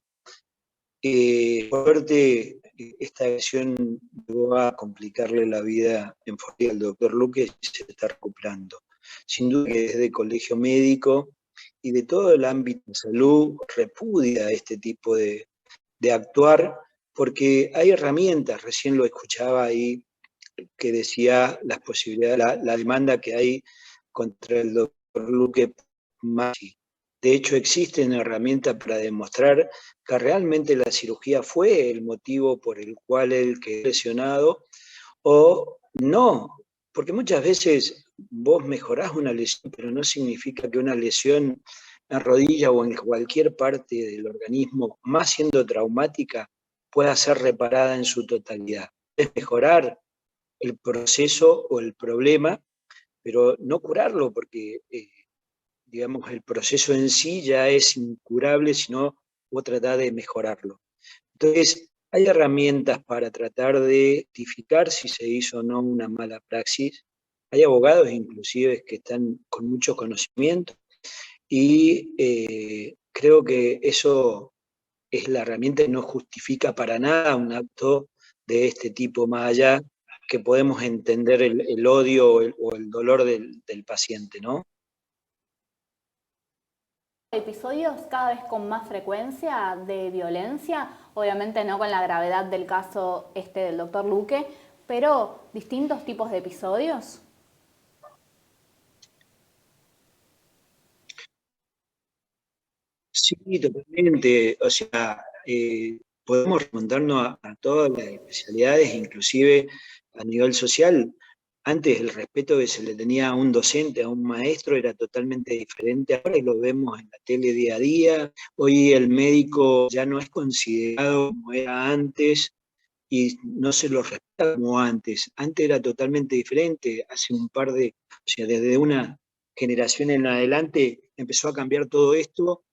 Por suerte, esta agresión llegó a complicarle la vida en familia al doctor Luque y se está recuperando. Sin duda que desde el colegio médico y de todo el ámbito de salud repudia este tipo de actuar, porque hay herramientas, recién lo escuchaba ahí, que decía las posibilidades, la demanda que hay contra el doctor Luque Maggi. De hecho, existen herramientas para demostrar que realmente la cirugía fue el motivo por el cual él quedó lesionado o no, porque muchas veces vos mejorás una lesión, pero no significa que una lesión en rodilla o en cualquier parte del organismo, más siendo traumática, pueda ser reparada en su totalidad. Es mejorar el proceso o el problema, pero no curarlo, porque digamos, el proceso en sí ya es incurable, sino vos tratás de mejorarlo. Entonces, hay herramientas para tratar de identificar si se hizo o no una mala praxis. Hay abogados inclusive que están con mucho conocimiento y creo que eso es la herramienta que no justifica para nada un acto de este tipo, más allá que podemos entender el odio o el dolor del paciente, ¿no? Episodios cada vez con más frecuencia de violencia, obviamente no con la gravedad del caso del doctor Luque, pero distintos tipos de episodios. Sí, totalmente. O sea, podemos remontarnos a todas las especialidades, inclusive a nivel social. Antes el respeto que se le tenía a un docente, a un maestro, era totalmente diferente. Ahora lo vemos en la tele día a día. Hoy el médico ya no es considerado como era antes y no se lo respeta como antes. Antes era totalmente diferente. Hace un par de, o sea, desde una generación en adelante empezó a cambiar todo esto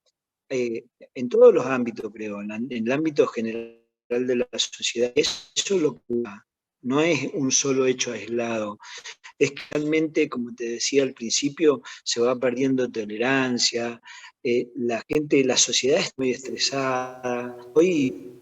en todos los ámbitos, creo, en el ámbito general de la sociedad. Eso es lo que no es un solo hecho aislado. Es que realmente, como te decía al principio, se va perdiendo tolerancia, la gente, la sociedad es muy estresada. Hoy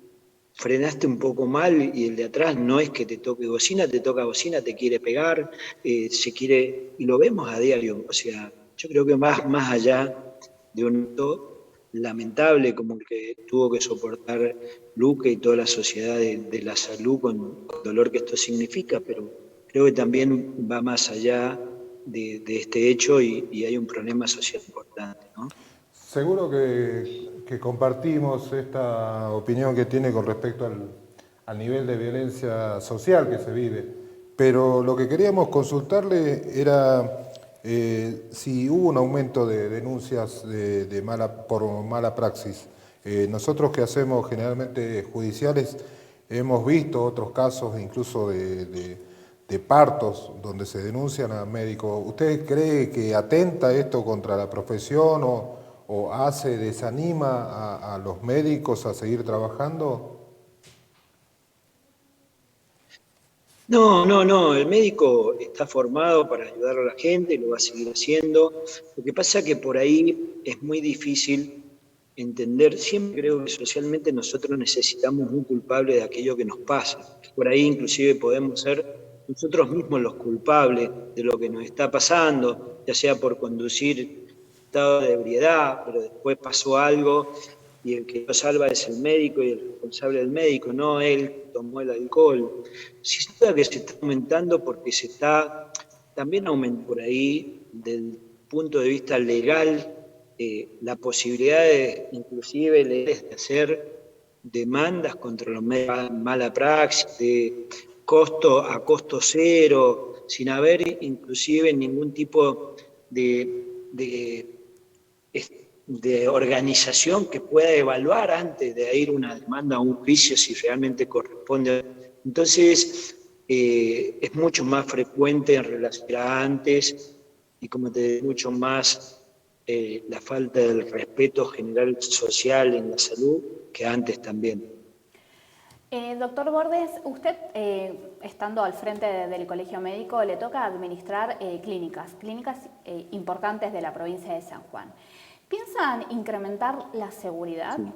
frenaste un poco mal y el de atrás no es que te toque bocina, te toca bocina, te quiere pegar, se quiere, y lo vemos a diario. O sea, yo creo que más allá de un acto lamentable como el que tuvo que soportar Luque y toda la sociedad de la salud con el dolor que esto significa, pero creo que también va más allá de este hecho y hay un problema social importante, ¿no? Seguro que compartimos esta opinión que tiene con respecto al nivel de violencia social que se vive, pero lo que queríamos consultarle era si hubo un aumento de denuncias por mala praxis. Nosotros que hacemos generalmente judiciales hemos visto otros casos incluso de partos donde se denuncian a médicos. ¿Usted cree que atenta esto contra la profesión o desanima a los médicos a seguir trabajando? No, el médico está formado para ayudar a la gente y lo va a seguir haciendo. Lo que pasa es que por ahí es muy difícil entender, siempre creo que socialmente nosotros necesitamos un culpable de aquello que nos pasa. Por ahí inclusive podemos ser nosotros mismos los culpables de lo que nos está pasando, ya sea por conducir en estado de ebriedad, pero después pasó algo y el que lo salva es el médico y el responsable del médico, no él tomó el alcohol. Sin duda que se está aumentando porque se está también aumentando por ahí, del punto de vista legal, la posibilidad de, inclusive, de hacer demandas contra los medios, mala praxis, de a costo cero, sin haber inclusive ningún tipo de organización que pueda evaluar antes de ir una demanda a un juicio si realmente corresponde. Entonces, es mucho más frecuente en relación a antes y como te digo, mucho más la falta del respeto general social en la salud que antes también. Doctor Bordes, usted, estando al frente del Colegio Médico, le toca administrar clínicas importantes de la provincia de San Juan. ¿Piensan incrementar la seguridad? Sí.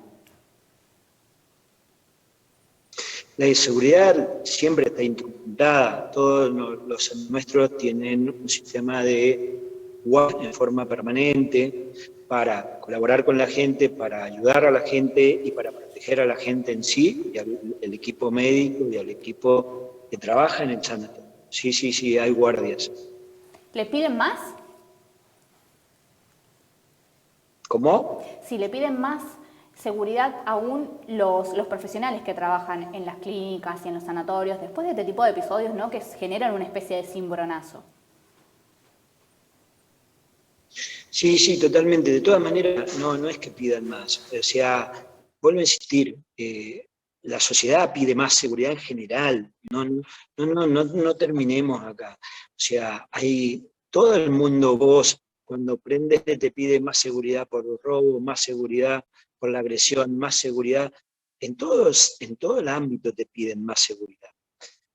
La seguridad siempre está incrementada. Todos los nuestros tienen un sistema de guardia en forma permanente para colaborar con la gente, para ayudar a la gente y para proteger a la gente en sí, y al equipo médico y al equipo que trabaja en el sanatorio. Sí, hay guardias. ¿Le piden más? ¿Cómo? Si le piden más seguridad aún los profesionales que trabajan en las clínicas y en los sanatorios, después de este tipo de episodios, ¿no?, que generan una especie de cimbronazo. Sí, totalmente. De todas maneras, no es que pidan más. O sea, vuelvo a insistir, la sociedad pide más seguridad en general. No terminemos acá. O sea, hay todo el mundo, vos, cuando prendes te pide más seguridad por el robo, más seguridad por la agresión, más seguridad. En todo el ámbito te piden más seguridad.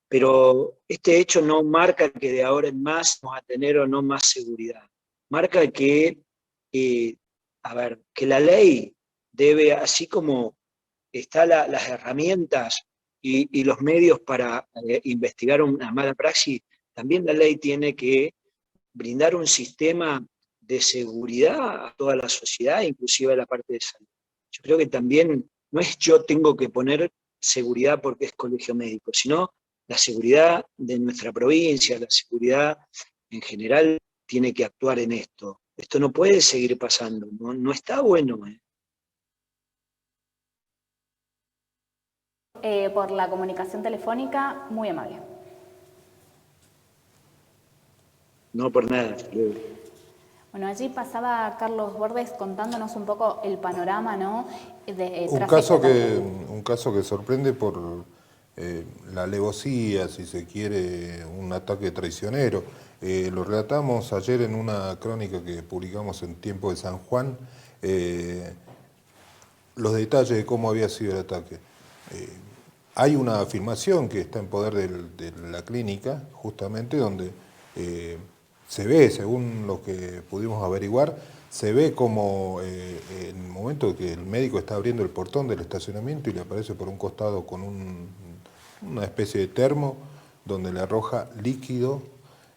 Pero este hecho no marca que de ahora en más vamos a tener o no más seguridad. Marca que, que la ley debe, así como están las herramientas y los medios para investigar una mala praxis, también la ley tiene que brindar un sistema de seguridad a toda la sociedad, inclusive a la parte de salud. Yo creo que también no es yo tengo que poner seguridad porque es colegio médico, sino la seguridad de nuestra provincia, la seguridad en general tiene que actuar en esto. Esto no puede seguir pasando, no está bueno. Por la comunicación telefónica, muy amable. No por nada. Bueno, allí pasaba Carlos Bordes contándonos un poco el panorama, ¿no? Un caso que sorprende por la alevosía, si se quiere, un ataque traicionero. Lo relatamos ayer en una crónica que publicamos en Tiempo de San Juan, los detalles de cómo había sido el ataque. Hay una afirmación que está en poder de la clínica, justamente, donde se ve, según lo que pudimos averiguar, se ve como en el momento que el médico está abriendo el portón del estacionamiento y le aparece por un costado con una especie de termo donde le arroja líquido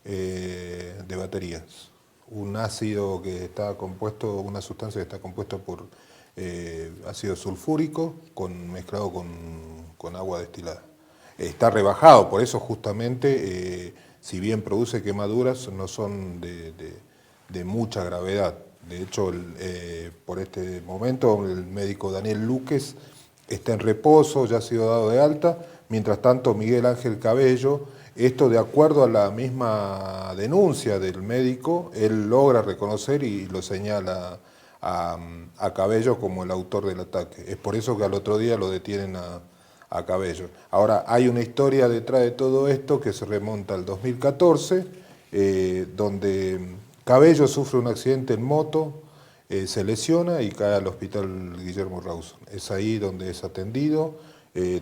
de baterías. Un ácido que está compuesto, una sustancia que está compuesta por ácido sulfúrico mezclado con agua destilada. Está rebajado, por eso justamente, si bien produce quemaduras, no son de mucha gravedad. De hecho, por este momento, el médico Daniel Luques está en reposo, ya ha sido dado de alta. Mientras tanto, Miguel Ángel Cabello, esto de acuerdo a la misma denuncia del médico, él logra reconocer y lo señala a Cabello como el autor del ataque. Es por eso que al otro día lo detienen a Cabello. Ahora, hay una historia detrás de todo esto que se remonta al 2014, donde Cabello sufre un accidente en moto, se lesiona y cae al hospital Guillermo Rawson. Es ahí donde es atendido.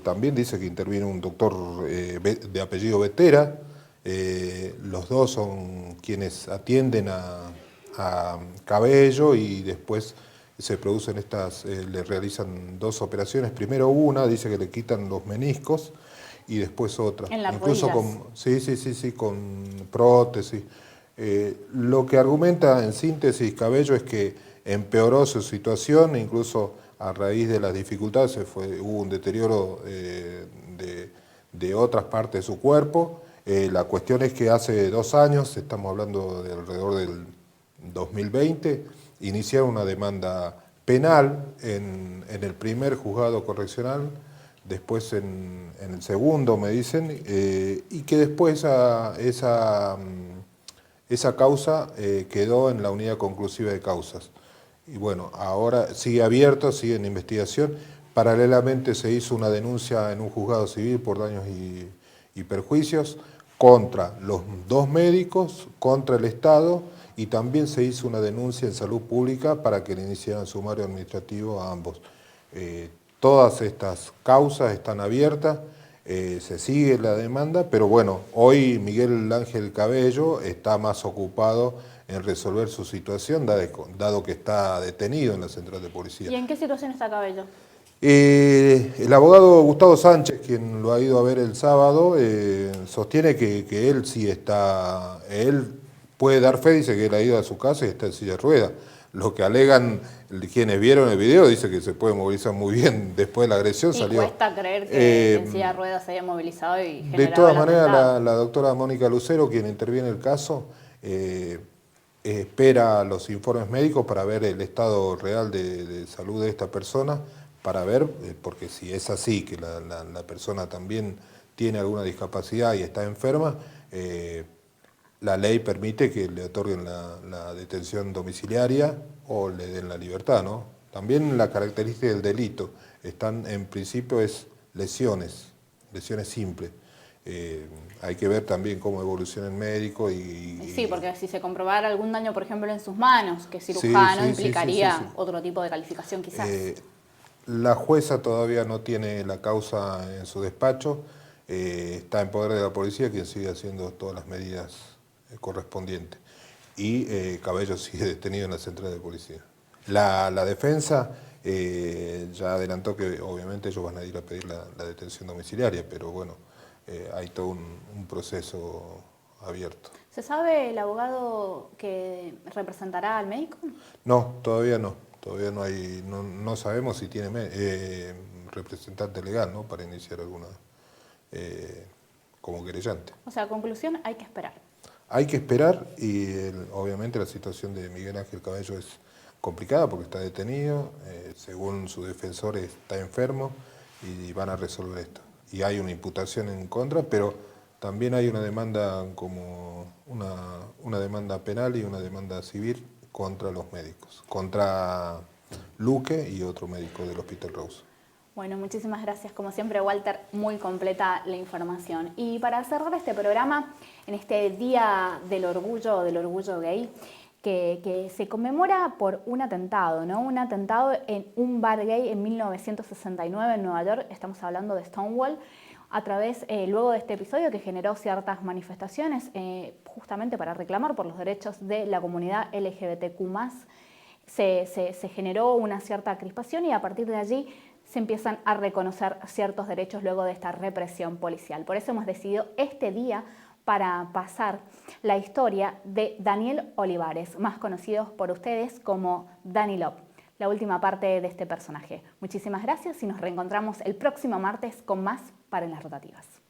También dice que interviene un doctor de apellido Vetera. Los dos son quienes atienden a Cabello y después se producen le realizan dos operaciones. Primero una, dice que le quitan los meniscos y después otra. En las incluso rodillas. sí, con prótesis. Lo que argumenta en síntesis Cabello es que empeoró su situación, incluso a raíz de las dificultades hubo un deterioro de otras partes de su cuerpo. La cuestión es que hace 2 años, estamos hablando de alrededor del 2020, iniciaron una demanda penal en el primer juzgado correccional, después en el segundo, me dicen, y que después esa causa quedó en la unidad conclusiva de causas. Y bueno, ahora sigue abierto, sigue en investigación. Paralelamente se hizo una denuncia en un juzgado civil por daños y perjuicios contra los 2 médicos, contra el Estado, y también se hizo una denuncia en salud pública para que le iniciaran sumario administrativo a ambos. Todas estas causas están abiertas, se sigue la demanda, pero bueno, hoy Miguel Ángel Cabello está más ocupado en resolver su situación, dado que está detenido en la central de policía. ¿Y en qué situación está Cabello? El abogado Gustavo Sánchez, quien lo ha ido a ver el sábado, sostiene que él sí está, él puede dar fe, dice que él ha ido a su casa y está en silla de ruedas. Lo que alegan quienes vieron el video, dice que se puede movilizar muy bien después de la agresión. Y salió. cuesta creer que en silla de ruedas se haya movilizado y generado. De todas el maneras, atentado. la doctora Mónica Lucero, quien interviene en el caso, espera los informes médicos para ver el estado real de salud de esta persona, para ver, porque si es así, que la persona también tiene alguna discapacidad y está enferma, la ley permite que le otorguen la detención domiciliaria o le den la libertad, ¿no? También la característica del delito, en principio es lesiones simples. Hay que ver también cómo evoluciona el médico Sí, porque si se comprobara algún daño, por ejemplo, en sus manos, que cirujano, implicaría otro tipo de calificación quizás. La jueza todavía no tiene la causa en su despacho, está en poder de la policía, quien sigue haciendo todas las medidas correspondientes. Y Cabello sigue detenido en la central de policía. La defensa ya adelantó que obviamente ellos van a ir a pedir la detención domiciliaria, pero bueno, hay todo un proceso abierto. ¿Se sabe el abogado que representará al médico? No, todavía no. Todavía no sabemos si tiene representante legal, ¿no?, para iniciar alguna como querellante. O sea, conclusión, hay que esperar. Hay que esperar y obviamente la situación de Miguel Ángel Cabello es complicada porque está detenido, según su defensor está enfermo y van a resolver esto. Y hay una imputación en contra, pero también hay una demanda como una demanda penal y una demanda civil contra los médicos, contra Luque y otro médico del Hospital Rawson. Bueno, muchísimas gracias. Como siempre, Walter, muy completa la información. Y para cerrar este programa, en este Día del Orgullo Gay, que se conmemora por un atentado, ¿no? Un atentado en un bar gay en 1969 en Nueva York, estamos hablando de Stonewall, a través, luego de este episodio que generó ciertas manifestaciones justamente para reclamar por los derechos de la comunidad LGBTQ+, se generó una cierta crispación y a partir de allí se empiezan a reconocer ciertos derechos luego de esta represión policial. Por eso hemos decidido este día para pasar la historia de Daniel Olivares, más conocido por ustedes como Danny Love, la última parte de este personaje. Muchísimas gracias y nos reencontramos el próximo martes con más para En las Rotativas.